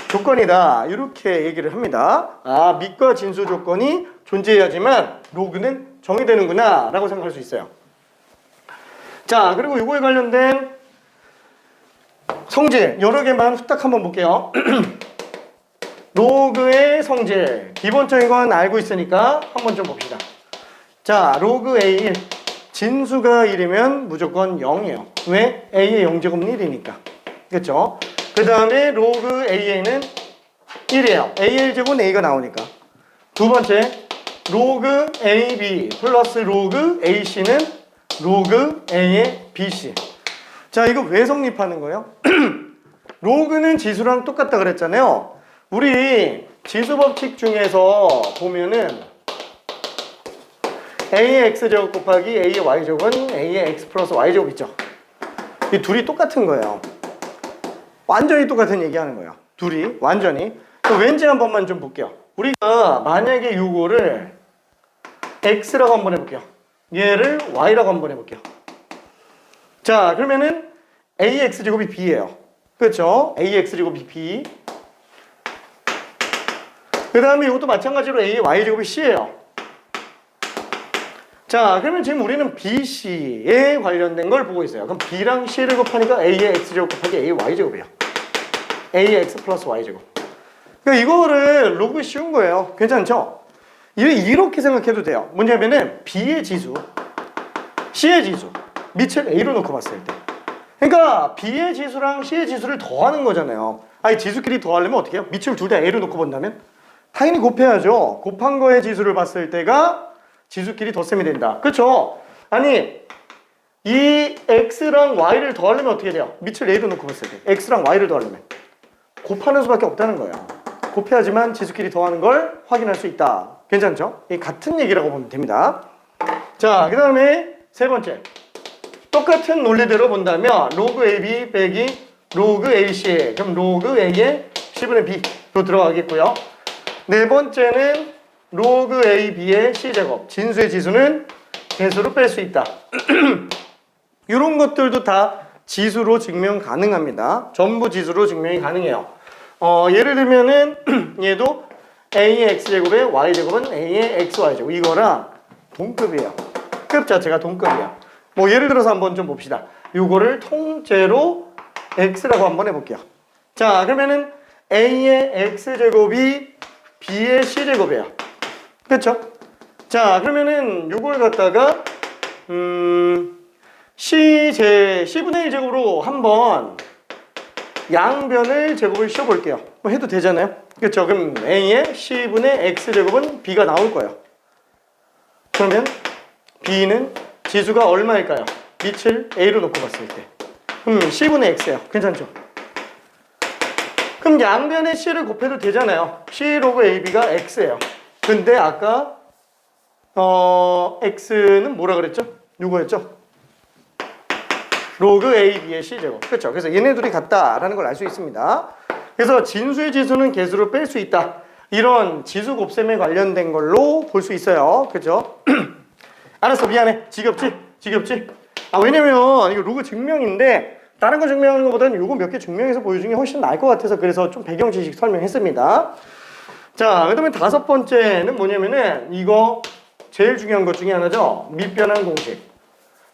조건이다. 이렇게 얘기를 합니다. 아, 밑과 진수 조건이 존재해야지만 로그는 정의되는구나 라고 생각할 수 있어요. 자, 그리고 이거에 관련된 성질 여러 개만 후딱 한번 볼게요. 로그의 성질 기본적인 건 알고 있으니까 한번 좀 봅시다. 자, 로그 A1 진수가 1이면 무조건 0이에요. 왜? A의 0제곱은 1이니까. 그렇죠? 그 다음에 로그 AA는 1이에요. A의 1제곱은 A가 나오니까. 두 번째 로그 AB 플러스 로그 AC는 로그 A의 BC. 자, 이거 왜 성립하는 거예요? 로그는 지수랑 똑같다 그랬잖아요. 우리 지수 법칙 중에서 보면은 A의 X제곱 곱하기 A의 Y제곱은 A의 X 플러스 Y제곱 있죠. 이 둘이 똑같은 거예요. 완전히 똑같은 얘기하는 거예요. 둘이 완전히. 왠지 한 번만 좀 볼게요. 우리가 만약에 요거를 X라고 한번 해볼게요. 얘를 Y라고 한번 해볼게요. 자, 그러면은 AX제곱이 B예요. 그렇죠? AX제곱이 B. 그 다음에 이것도 마찬가지로 AY제곱이 C예요. 자, 그러면 지금 우리는 BC에 관련된 걸 보고 있어요. 그럼 B랑 C를 곱하니까 A의 X제곱 곱하기 A의 Y제곱이에요. A의 X 플러스 Y제곱. 그러니까 이거를 로그 쉬운 거예요. 괜찮죠? 이렇게 생각해도 돼요. 뭐냐면은 B의 지수, C의 지수, 밑을 A로 놓고 봤을 때. 그러니까 B의 지수랑 C의 지수를 더하는 거잖아요. 아니, 지수끼리 더하려면 어떻게 해요? 밑을 둘 다 A로 놓고 본다면? 당연히 곱해야죠. 곱한 거의 지수를 봤을 때가 지수끼리 덧셈이 된다. 그렇죠? 아니, 이 X랑 Y를 더하려면 어떻게 돼요? 밑을 A로 놓고 봤을 때 X랑 Y를 더하려면 곱하는 수밖에 없다는 거예요. 곱해야지만 지수끼리 더하는 걸 확인할 수 있다. 괜찮죠? 이 같은 얘기라고 보면 됩니다. 자, 그 다음에 세 번째. 똑같은 논리대로 본다면 로그 AB 빼기 로그 AC. 그럼 로그 A의 10분의 B로 들어가겠고요. 네 번째는 로그 AB의 C제곱. 진수의 지수는 개수로 뺄 수 있다. 이런 것들도 다 지수로 증명 가능합니다. 전부 지수로 증명이 가능해요. 예를 들면은 얘도 A의 X제곱에 Y제곱은 A의 XY제곱. 이거랑 동급이에요. 급 자체가 동급이에요. 뭐 예를 들어서 한번 좀 봅시다. 이거를 통째로 X라고 한번 해볼게요. 자, 그러면은 A의 X제곱이 B의 C제곱이에요. 그렇죠? 자, 그러면은 요걸 갖다가 C분의 1제곱으로 한번 양변을 제곱을 씌워볼게요. 뭐 해도 되잖아요. 그렇죠? 그럼 A의 C분의 X제곱은 B가 나올 거예요. 그러면 B는 지수가 얼마일까요? 밑을 A로 놓고 봤을 때. C분의 X예요. 괜찮죠? 그럼 양변에 C를 곱해도 되잖아요. C 로그 AB가 X예요. 근데 아까 X는 뭐라 그랬죠? 요거였죠? 로그 AB의 C제곱. 그렇죠? 그래서 얘네 둘이 같다라는 걸 알 수 있습니다. 그래서 진수의 지수는 개수로 뺄 수 있다. 이런 지수 곱셈에 관련된 걸로 볼 수 있어요. 그렇죠? 알았어, 미안해. 지겹지? 아, 왜냐면 이거 로그 증명인데 다른 거 증명하는 것보다는 요거 몇 개 증명해서 보여주는 게 훨씬 나을 것 같아서 그래서 좀 배경 지식 설명했습니다. 자, 그 다음에 다섯 번째는 뭐냐면은 이거 제일 중요한 것 중에 하나죠. 밑변환 공식.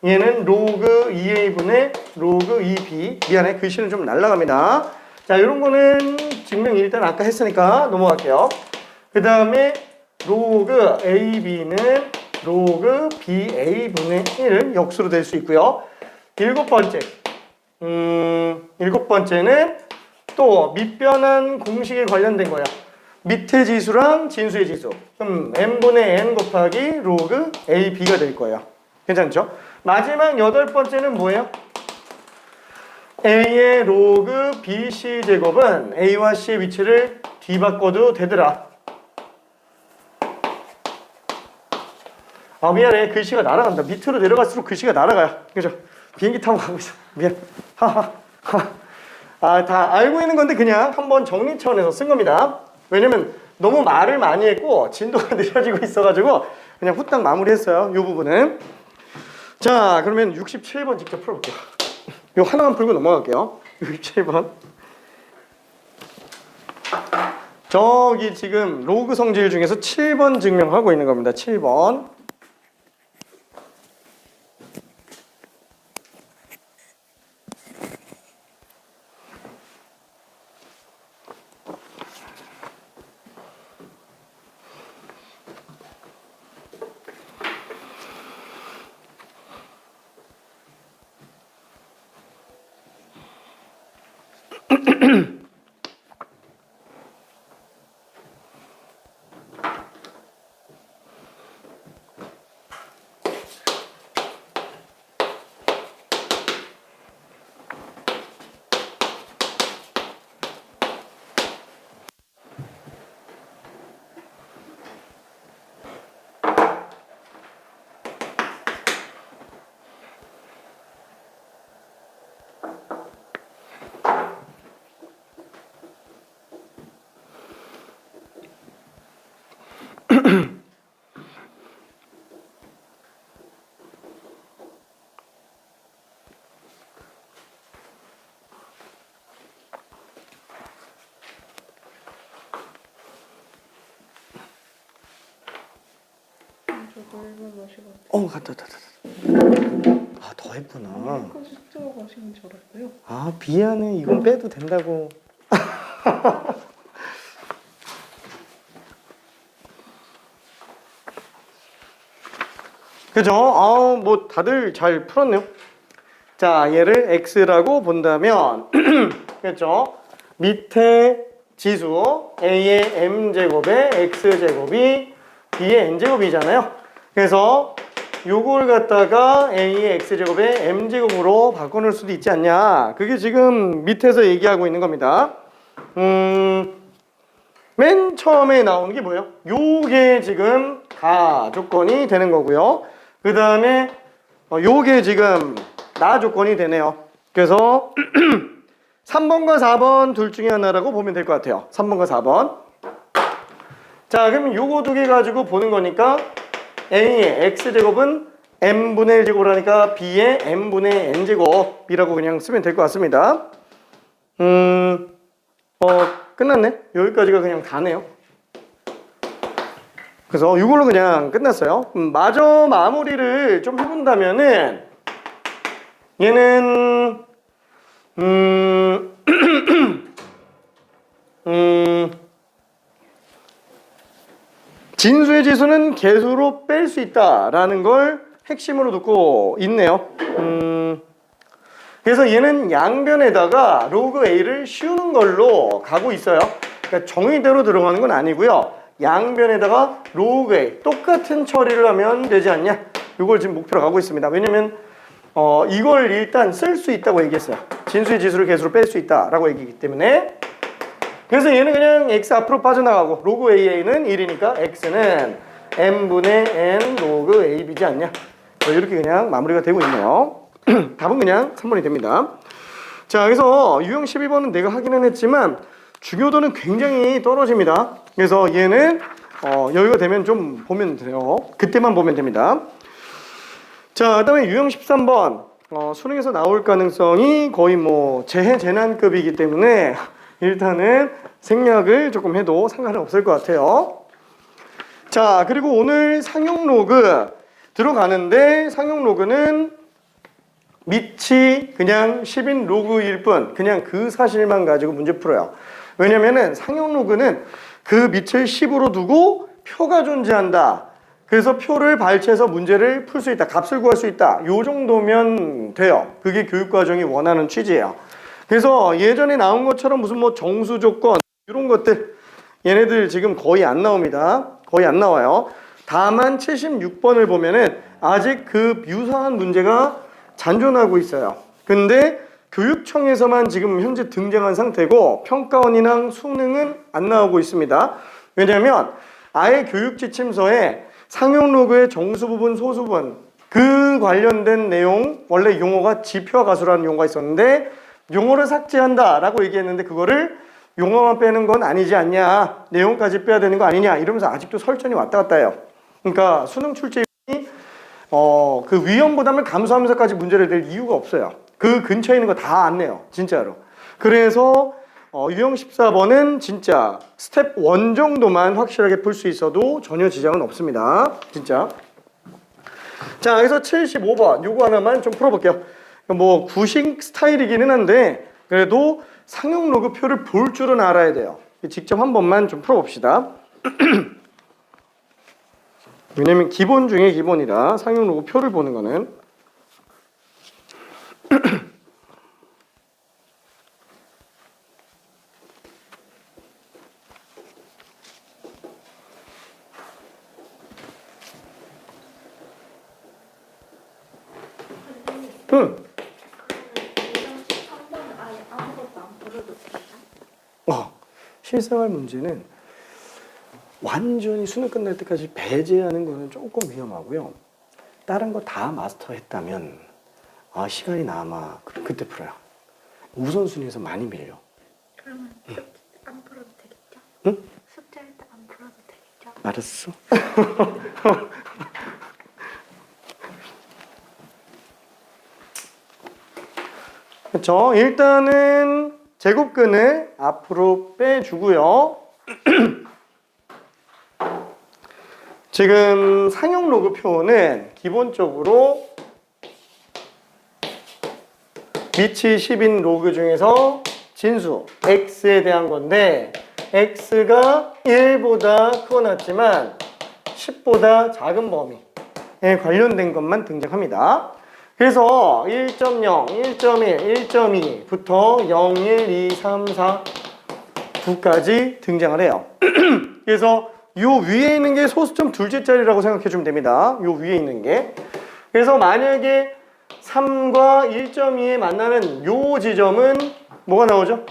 얘는 로그 2a분의 로그 2b. 미안해, 글씨는 좀 날라갑니다. 자, 이런 거는 증명 일단 아까 했으니까 넘어갈게요. 그 다음에 로그 ab는 로그 ba분의 1 역수로 될 수 있고요. 일곱 번째, 일곱 번째는 또 밑변환 공식에 관련된 거야. 밑의 지수랑 진수의 지수. 그럼 n분의 n 곱하기 로그 ab가 될 거예요. 괜찮죠? 마지막 여덟 번째는 뭐예요? a의 로그 bc 제곱은 a와 c의 위치를 뒤바꿔도 되더라. 아 미안해, 글씨가 날아간다. 밑으로 내려갈수록 글씨가 날아가요. 그죠? 비행기 타고 가고 있어. 미안. 하하. 아, 다 알고 있는 건데 그냥 한번 정리 차원에서 쓴 겁니다. 왜냐면 너무 말을 많이 했고 진도가 느려지고 있어가지고 그냥 후딱 마무리했어요. 이 부분은. 자, 그러면 67번 직접 풀어볼게요. 이거 하나만 풀고 넘어갈게요. 67번. 저기 지금 로그 성질 중에서 7번 증명하고 있는 겁니다. 7번. 갔다. 아, 더 했구나. 숙제하고 가시는 줄 알았어요. 아, 미안해. 이건 빼도 된다고. 그죠? 아, 뭐 다들 잘 풀었네요. 자, 얘를 x라고 본다면 그렇죠? 밑에 지수 a의 m제곱에 x제곱이 b의 n제곱이잖아요. 그래서 요걸 갖다가 a의 x제곱에 m제곱으로 바꿔놓을 수도 있지 않냐. 그게 지금 밑에서 얘기하고 있는 겁니다. 맨 처음에 나오는 게 뭐예요? 요게 지금 다 조건이 되는 거고요. 그 다음에 요게 지금 나 조건이 되네요. 그래서 3번과 4번 둘 중에 하나라고 보면 될 것 같아요. 3번과 4번. 자, 그러면 요거 두 개 가지고 보는 거니까 a의 x제곱은 m분의 1제곱을 하니까 b의 m분의 n제곱이라고 그냥 쓰면 될 것 같습니다. 끝났네. 여기까지가 그냥 다네요. 그래서 이걸로 그냥 끝났어요. 마저 마무리를 좀 해본다면은 얘는 진수의 지수는 개수로 뺄 수 있다라는 걸 핵심으로 두고 있네요. 그래서 얘는 양변에다가 로그 a를 씌우는 걸로 가고 있어요. 그러니까 정의대로 들어가는 건 아니고요. 양변에다가 로그 a 똑같은 처리를 하면 되지 않냐? 이걸 지금 목표로 가고 있습니다. 왜냐면 이걸 일단 쓸 수 있다고 얘기했어요. 진수의 지수를 개수로 뺄 수 있다라고 얘기했기 때문에. 그래서 얘는 그냥 x 앞으로 빠져나가고 로그 AA는 1이니까 x는 m분의 n 로그 AB지 않냐. 이렇게 그냥 마무리가 되고 있네요. 답은 그냥 3번이 됩니다. 자, 그래서 유형 12번은 내가 하기는 했지만 중요도는 굉장히 떨어집니다. 그래서 얘는 여유가 되면 좀 보면 돼요. 그때만 보면 됩니다. 자, 그 다음에 유형 13번 수능에서 나올 가능성이 거의 뭐 재난급이기 때문에 일단은 생략을 조금 해도 상관은 없을 것 같아요. 자, 그리고 오늘 상용 로그 들어가는데 상용 로그는 밑이 그냥 10인 로그일 뿐 그냥 그 사실만 가지고 문제 풀어요. 왜냐면은 상용 로그는 그 밑을 10으로 두고 표가 존재한다. 그래서 표를 발췌해서 문제를 풀 수 있다. 값을 구할 수 있다. 요 정도면 돼요. 그게 교육과정이 원하는 취지예요. 그래서 예전에 나온 것처럼 무슨 뭐 정수 조건 이런 것들 얘네들 지금 거의 안 나옵니다. 거의 안 나와요. 다만 76번을 보면은 아직 그 유사한 문제가 잔존하고 있어요. 근데 교육청에서만 지금 현재 등장한 상태고 평가원이랑 수능은 안 나오고 있습니다. 왜냐하면 아예 교육지침서에 상용 로그의 정수 부분, 소수 부분 그 관련된 내용 원래 용어가 지표와 가수라는 용어가 있었는데 용어를 삭제한다라고 얘기했는데 그거를 용어만 빼는 건 아니지 않냐, 내용까지 빼야 되는 거 아니냐 이러면서 아직도 설전이 왔다 갔다 해요. 그러니까 수능 출제율이 그 위험 부담을 감수하면서까지 문제를 낼 이유가 없어요. 그 근처에 있는 거 다 안 내요, 진짜로. 그래서 유형 14번은 진짜 스텝 1 정도만 확실하게 풀 수 있어도 전혀 지장은 없습니다. 진짜. 자, 그래서 75번 요거 하나만 좀 풀어볼게요. 뭐 구식 스타일이기는 한데 그래도 상용 로그 표를 볼 줄은 알아야 돼요. 직접 한 번만 좀 풀어봅시다. 왜냐면 기본 중에 기본이라 상용 로그 표를 보는 거는 응. 실생활 문제는 완전히 수능 끝날 때까지 배제하는 거는 조금 위험하고요. 다른 거 다 마스터했다면 시간이 남아 그때 풀어요. 우선순위에서 많이 밀려. 그러면 안 풀어도 되겠죠? 응? 숙제할 때 안 풀어도 되겠죠? 알았어. 그렇죠. 일단은 제곱근을 앞으로 빼주고요. 지금 상용 로그 표는 기본적으로 위치 10인 로그 중에서 진수 x에 대한 건데 x가 1보다 크고 낮지만 10보다 작은 범위에 관련된 것만 등장합니다. 그래서 1.0, 1.1, 1.2부터 0, 1, 2, 3, 4, 9까지 등장을 해요. 그래서 요 위에 있는 게 소수점 둘째 자리라고 생각해 주면 됩니다. 요 위에 있는 게. 그래서 만약에 3과 1.2에 만나는 요 지점은 뭐가 나오죠?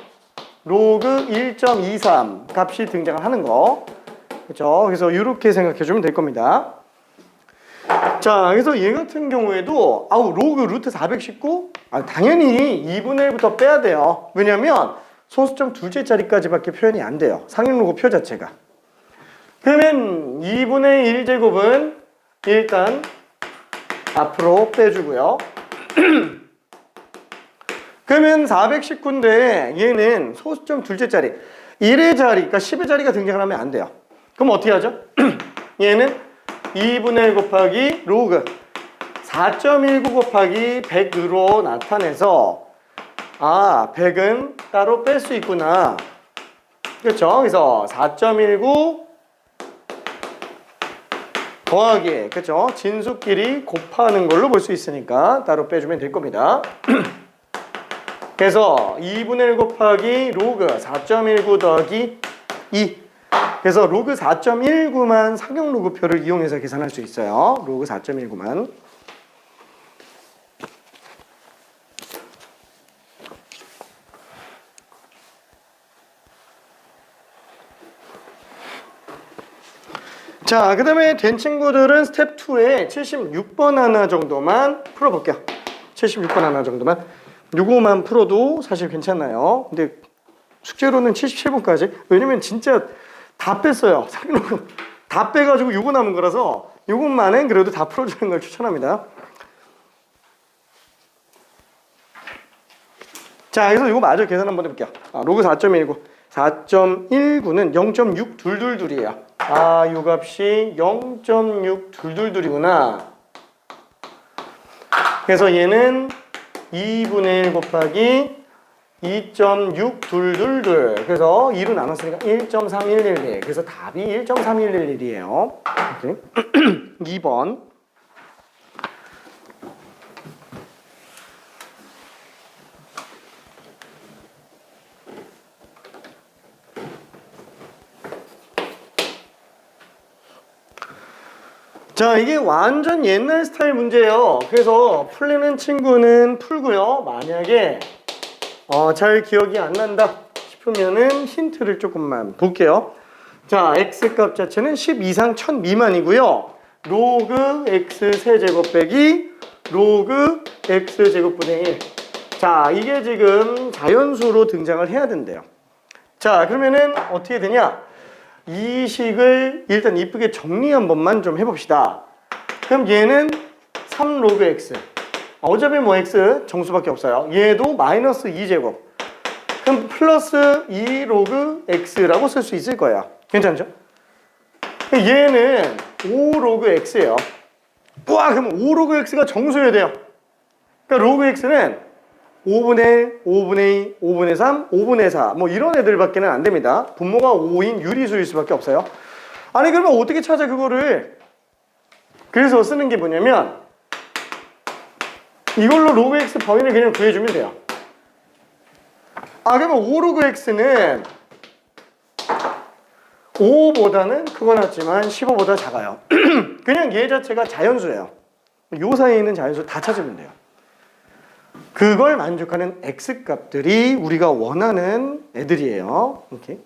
로그 1.23 값이 등장을 하는 거. 그렇죠? 그래서 이렇게 생각해 주면 될 겁니다. 자, 그래서 얘 같은 경우에도 로그 루트 419? 당연히 2분의 1부터 빼야 돼요. 왜냐면 소수점 둘째 자리까지밖에 표현이 안 돼요. 상용 로그 표 자체가. 그러면 2분의 1제곱은 일단 앞으로 빼주고요. 그러면 419인데 얘는 소수점 둘째 자리 1의 자리, 그러니까 10의 자리가 등장을 하면 안 돼요. 그럼 어떻게 하죠? 얘는 2분의 1 곱하기 로그 4.19 곱하기 100으로 나타내서 100은 따로 뺄 수 있구나. 그렇죠? 그래서 4.19 더하기, 그렇죠? 진수끼리 곱하는 걸로 볼 수 있으니까 따로 빼주면 될 겁니다. 그래서 2분의 1 곱하기 로그 4.19 더하기 2. 그래서 로그 4.19만 상용 로그표를 이용해서 계산할 수 있어요. 로그 4.19만. 자, 그 다음에 된 친구들은 스텝 2에 76번 하나 정도만 풀어볼게요. 76번 하나 정도만. 요거만 풀어도 사실 괜찮아요. 근데 숙제로는 77번까지. 왜냐면 진짜 다 뺐어요. 다 빼가지고 요거 남은 거라서 요것만은 그래도 다 풀어주는 걸 추천합니다. 자, 그래서 요거 마저 계산 한번 해볼게요. 로그 4.19. 4.19는 0.6222이에요. 요 값이 0.6222이구나. 그래서 얘는 2분의 1 곱하기 2.6222. 그래서 2로 나눴으니까 1.3111. 그래서 답이 1.3111이에요. 오케이. 2번. 자, 이게 완전 옛날 스타일 문제예요. 그래서 풀리는 친구는 풀고요. 만약에 잘 기억이 안 난다 싶으면은 힌트를 조금만 볼게요. 자, x값 자체는 10 이상 1000 미만이고요. 로그 x 세제곱 빼기 로그 x 제곱분의 1. 자, 이게 지금 자연수로 등장을 해야 된대요. 자, 그러면은 어떻게 되냐? 이 식을 일단 이쁘게 정리 한 번만 좀 해봅시다. 그럼 얘는 3 로그 x. 어차피 뭐 x 정수밖에 없어요. 얘도 마이너스 2제곱. 그럼 플러스 2 로그 x라고 쓸 수 있을 거예요. 괜찮죠? 얘는 5 로그 x예요. 와, 그럼 5 로그 x가 정수여야 돼요. 그러니까 로그 x는 5분의 1, 5분의 2, 5분의 3, 5분의 4 뭐 이런 애들밖에는 안 됩니다. 분모가 5인 유리수일 수밖에 없어요. 아니 그러면 어떻게 찾아 그거를? 그래서 쓰는 게 뭐냐면 이걸로 로그 x 범위를 그냥 구해주면 돼요. 아 그러면 5 로그 x는 5보다는 크고 낮지만 15보다 작아요. 그냥 얘 자체가 자연수예요. 요 사이에 있는 자연수 다 찾으면 돼요. 그걸 만족하는 x값들이 우리가 원하는 애들이에요. 이렇게.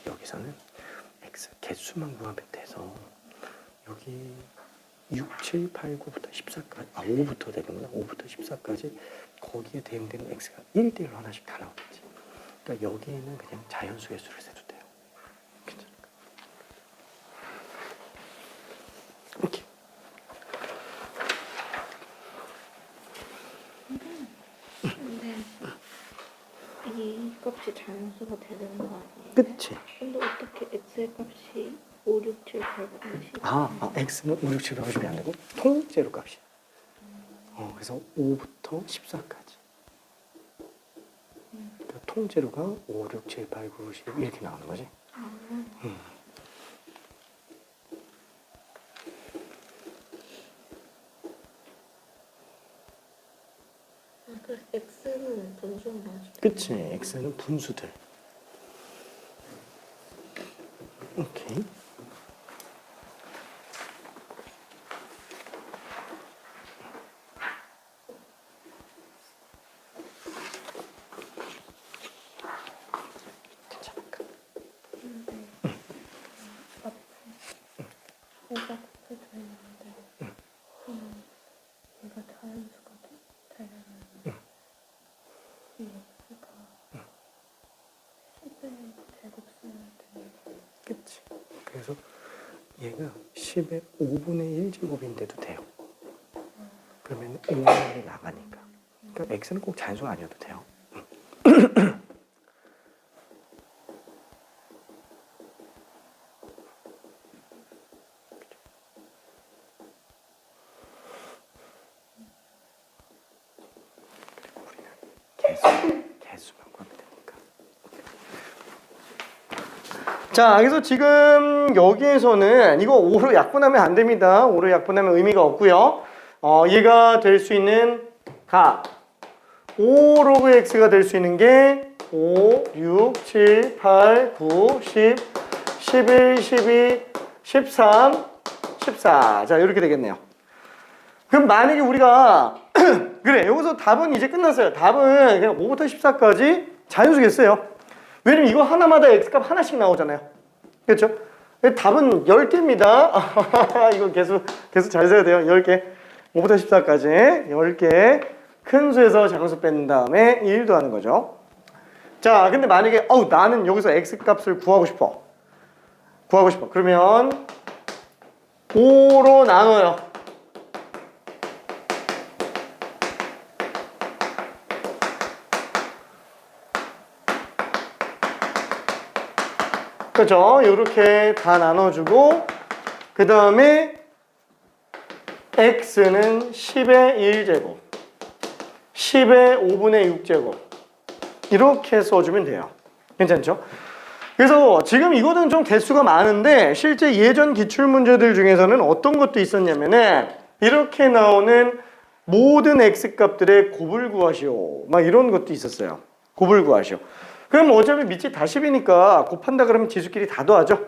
여기서는 x 개수만 구하면 돼서 여기 6, 7, 8, 9부터 14까지 5부터 되는구나. 5부터 14까지 거기에 대응되는 x가 1대1로 하나씩 다 나오겠지. 그러니까 여기에는 그냥 자연수의 수를 세도 돼요. 괜찮을까? 오케이. 근데 이 값이 자연수가 되는 거 아니에요? 그치? 근데 어떻게 x의 값이 5, 6, 7, 8, 9, 10? x는 5, 6, 7, 8, 9이 안 되고 통째로 값이야. 그래서 5부터 14까지. 그러니까 통째로가 5, 6, 7, 8, 9, 10 이렇게 나오는 거지. 그래서 x는 분수가 나왔을 때 그치? x는 분수들. 오케이. 괜찮을까? 얘가 곱해져 있는데 얘가 자연수거든? 자연수 이 x가 10의 제곱 쓰면 되는 그치? 그래서 얘가 10의 5분의 1제곱인데도 돼요. 그러면 5분의 1이 나가니까. 그러니까 x는 꼭 자연수가 아니어도 돼요. 개수만 구하면 되니까. 자, 그래서 지금 여기에서는 이거 5로 약분하면 안 됩니다. 5로 약분하면 의미가 없고요. 얘가 될 수 있는 값 5 로그 x가 될 수 있는 게 5, 6, 7, 8, 9, 10, 11, 12, 13, 14. 자, 이렇게 되겠네요. 그럼 만약에 우리가 그래, 여기서 답은 이제 끝났어요. 답은 그냥 5부터 14까지 자연수겠어요. 왜냐면 이거 하나마다 x값 하나씩 나오잖아요. 그렇죠? 답은 10개입니다. 이거 계속 잘 써야 돼요. 10개. 5부터 14까지 10개 큰 수에서 작은 수 뺀 다음에 1도 하는 거죠. 자, 근데 만약에 나는 여기서 x값을 구하고 싶어. 그러면 5로 나눠요. 그렇죠? 이렇게 다 나눠주고 그 다음에 x는 10의 1제곱 10의 5분의 6제곱 이렇게 써주면 돼요. 괜찮죠? 그래서 지금 이거는 좀 개수가 많은데 실제 예전 기출문제들 중에서는 어떤 것도 있었냐면은 이렇게 나오는 모든 x값들의 곱을 구하시오 막 이런 것도 있었어요. 곱을 구하시오. 그럼 어차피 밑이 다 10이니까 곱한다 그러면 지수끼리 다 더하죠.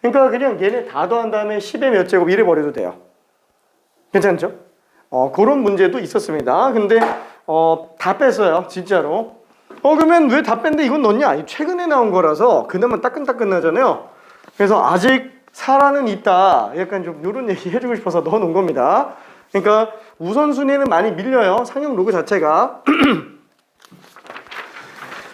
그러니까 그냥 얘네 다 더한 다음에 10의 몇 제곱 이래 버려도 돼요. 괜찮죠? 그런 문제도 있었습니다. 근데 다 뺐어요. 진짜로. 그러면 왜 다 뺐는데 이건 넣냐? 최근에 나온 거라서 그나마 따끈따끈하잖아요. 그래서 아직 살아는 있다. 약간 좀 이런 얘기 해주고 싶어서 넣어놓은 겁니다. 그러니까 우선순위는 많이 밀려요. 상용 로그 자체가.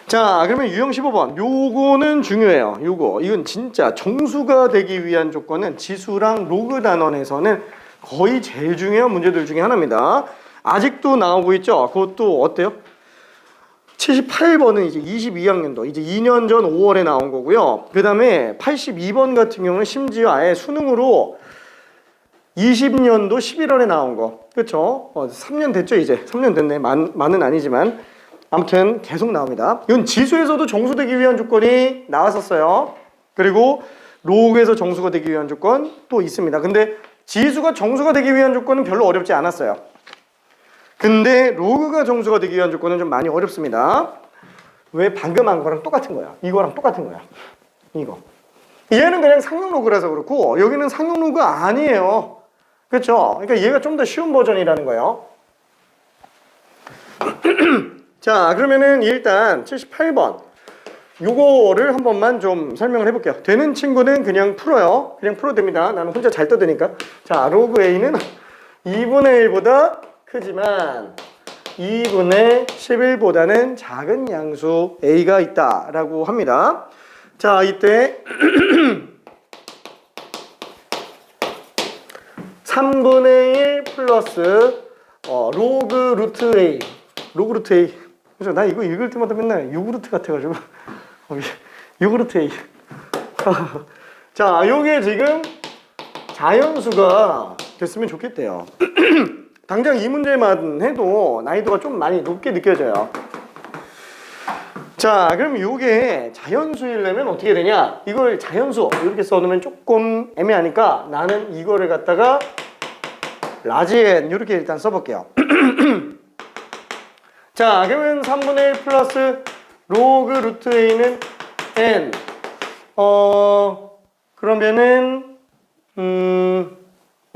자, 그러면 유형 15번. 요거는 중요해요. 이건 진짜 정수가 되기 위한 조건은 지수랑 로그 단원에서는 거의 제일 중요한 문제들 중에 하나입니다. 아직도 나오고 있죠? 그것도 어때요? 78번은 이제 22학년도, 이제 2년 전 5월에 나온 거고요. 그 다음에 82번 같은 경우는 심지어 아예 수능으로 20년도 11월에 나온 거. 그쵸? 3년 됐죠, 이제. 3년 됐네. 만은 아니지만. 아무튼 계속 나옵니다. 이건 지수에서도 정수되기 위한 조건이 나왔었어요. 그리고 로그에서 정수가 되기 위한 조건 또 있습니다. 근데 지수가 정수가 되기 위한 조건은 별로 어렵지 않았어요. 근데 로그가 정수가 되기 위한 조건은 좀 많이 어렵습니다. 왜? 방금 한 거랑 똑같은 거야. 이거랑 똑같은 거야. 이거. 얘는 그냥 상용 로그라서 그렇고 여기는 상용 로그가 아니에요. 그렇죠? 그러니까 얘가 좀 더 쉬운 버전이라는 거예요. 자, 그러면은 일단 78번 요거를 한 번만 좀 설명을 해볼게요. 되는 친구는 그냥 풀어요. 그냥 풀어도 됩니다. 나는 혼자 잘 떠드니까. 자, 로그 A는 2분의 1보다 크지만 2분의 11보다는 작은 양수 A가 있다라고 합니다. 자, 이때 3분의 1 플러스 로그 루트 A. 로그 루트 A. 그래서 나 이거 읽을 때마다 맨날 요구르트 같아가지고 요구르트 A. 자, 요게 지금 자연수가 됐으면 좋겠대요. 당장 이 문제만 해도 난이도가 좀 많이 높게 느껴져요. 자, 그럼 요게 자연수이려면 어떻게 되냐? 이걸 자연수 이렇게 써놓으면 조금 애매하니까 나는 이거를 갖다가 라지 N 이렇게 일단 써볼게요. 자, 그러면 3분의 1 플러스 로그 루트 A는 N. 그러면은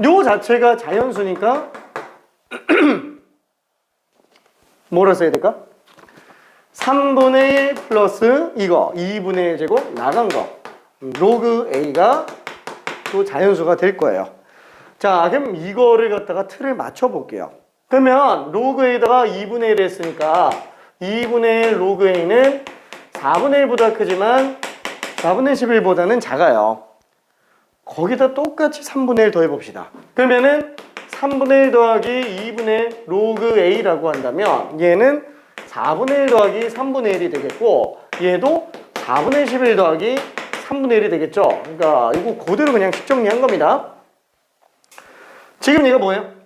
요 자체가 자연수니까 뭐라 써야 될까? 3분의 1 플러스 이거 2분의 1 제곱 나간 거 로그 A가 또 자연수가 될 거예요. 자, 그럼 이거를 갖다가 틀을 맞춰 볼게요. 그러면 로그 A다가 2분의 1 했으니까 2분의 1 로그 A는 4분의 1보다 크지만 4분의 11보다는 작아요. 거기다 똑같이 3분의 1 더해봅시다. 그러면은 3분의 1 더하기 2분의 1 로그 A라고 한다면 얘는 4분의 1 더하기 3분의 1이 되겠고 얘도 4분의 11 더하기 3분의 1이 되겠죠. 그러니까 이거 그대로 그냥 식 정리한 겁니다. 지금 얘가 뭐예요?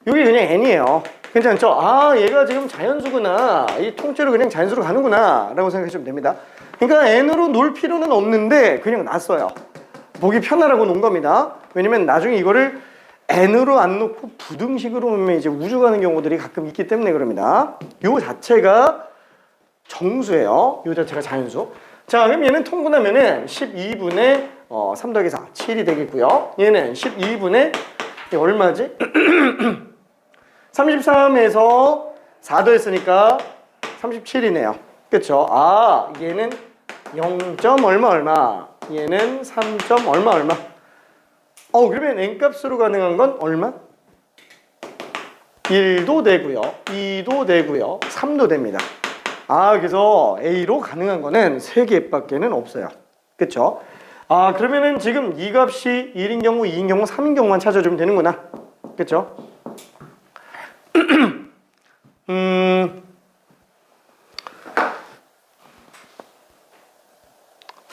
여기 그냥 n이에요. 괜찮죠? 아, 얘가 지금 자연수구나. 이 통째로 그냥 자연수로 가는구나 라고 생각하시면 됩니다. 그러니까 n으로 놓을 필요는 없는데 그냥 놨어요. 보기 편하라고 놓은 겁니다. 왜냐면 나중에 이거를 n으로 안 놓고 부등식으로 놓으면 이제 우주 가는 경우들이 가끔 있기 때문에 그럽니다. 요 자체가 정수예요. 요 자체가 자연수. 자, 그럼 얘는 통분하면은 12분의 3 더하기 4, 7이 되겠고요. 얘는 12분의 얼마지? 33에서 4 더했으니까 37이네요. 그쵸? 아, 얘는 0. 얼마 얼마. 얘는 3. 얼마 얼마. 그러면 n값으로 가능한 건 얼마? 1도 되고요. 2도 되고요. 3도 됩니다. 그래서 A로 가능한 거는 3개밖에는 없어요. 그쵸? 그러면은 지금 이 값이 1인 경우, 2인 경우, 3인 경우만 찾아주면 되는구나. 그쵸?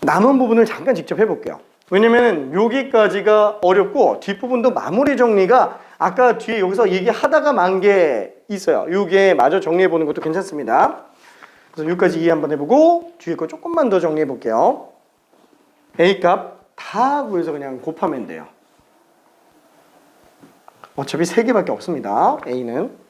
남은 부분을 잠깐 직접 해볼게요. 왜냐면 여기까지가 어렵고 뒷부분도 마무리 정리가 아까 뒤에 여기서 얘기하다가 만 게 있어요. 요게 마저 정리해보는 것도 괜찮습니다. 그래서 여기까지 이해 한번 해보고 뒤에 거 조금만 더 정리해볼게요. A값 다 구해서 그냥 곱하면 돼요. 어차피 3개밖에 없습니다. A는.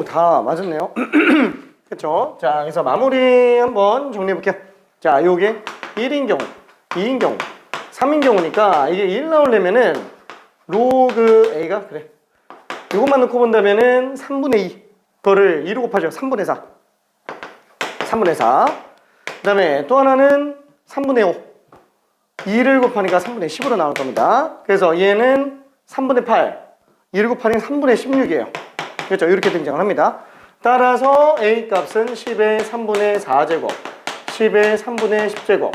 다 맞았네요. 그쵸? 자, 그래서 마무리 한번 정리해볼게요. 자, 요게 1인 경우, 2인 경우, 3인 경우니까 이게 1 나오려면은 로그 A가 그래. 요것만 넣고 본다면은 3분의 2. 그거를 2로 곱하죠. 3분의 4. 3분의 4. 그 다음에 또 하나는 3분의 5. 2를 곱하니까 3분의 10으로 나올 겁니다. 그래서 얘는 3분의 8. 2를 곱하니까 3분의 16이에요. 그렇죠? 이렇게 등장을 합니다. 따라서 A 값은 10의 3분의 4제곱, 10의 3분의 10제곱,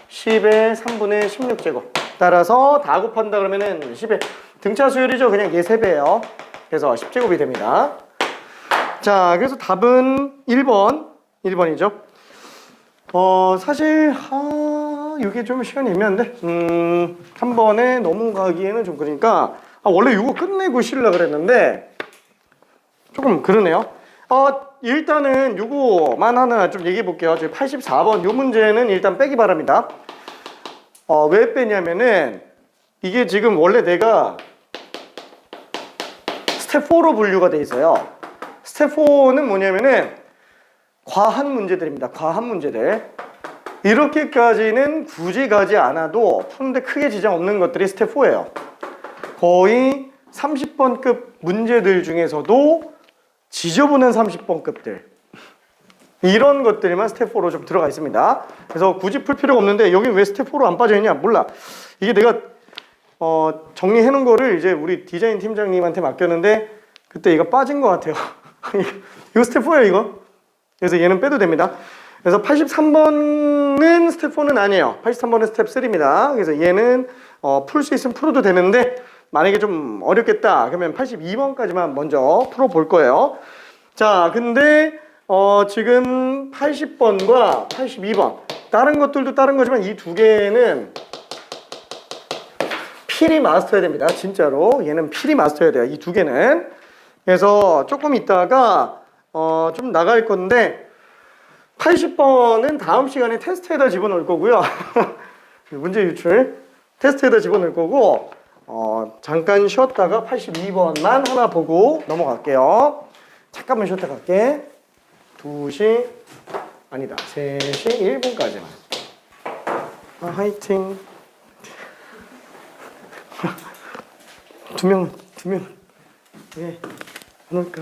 10의 3분의 16제곱. 따라서 다 곱한다 그러면은 10의 등차 수열이죠. 그냥 얘 3배예요. 그래서 10제곱이 됩니다. 자, 그래서 답은 1번이죠. 사실 이게 좀 시간이 애매한데 한 번에 넘어가기에는 좀 그러니까 원래 이거 끝내고 쉬려고 그랬는데 조금 그러네요. 일단은 요거만 하나 좀 얘기해 볼게요. 지금 84번 요 문제는 일단 빼기 바랍니다. 왜 빼냐면은 이게 지금 원래 내가 스텝 4로 분류가 돼 있어요. 스텝 4는 뭐냐면은 과한 문제들입니다. 과한 문제들. 이렇게까지는 굳이 가지 않아도 푸는데 크게 지장 없는 것들이 스텝 4예요. 거의 30번급 문제들 중에서도 지저분한 30번급들 이런 것들만 스텝 4로 좀 들어가 있습니다. 그래서 굳이 풀 필요가 없는데 여기 왜 스텝 4로 안 빠져 있냐 몰라. 이게 내가 정리해 놓은 거를 이제 우리 디자인 팀장님한테 맡겼는데 그때 얘가 빠진 것 같아요. 이거 스텝 4예요 이거. 그래서 얘는 빼도 됩니다. 그래서 83번은 스텝 4는 아니에요. 83번은 스텝 3입니다. 그래서 얘는 풀 수 있으면 풀어도 되는데 만약에 좀 어렵겠다 그러면 82번까지만 먼저 풀어볼 거예요. 자, 근데 지금 80번과 82번 다른 것들도 다른 거지만 이 두 개는 필히 마스터해야 됩니다. 진짜로 얘는 필히 마스터해야 돼요. 이 두 개는. 그래서 조금 있다가 좀 나갈 건데 80번은 다음 시간에 테스트에다 집어넣을 거고요. 문제 유출 테스트에다 집어넣을 거고 잠깐 쉬었다가 82번만 하나 보고 넘어갈게요. 잠깐만 쉬었다 갈게. 2시 아니다 3시 1분까지만. 화이팅. 두 명 예, 안 올까?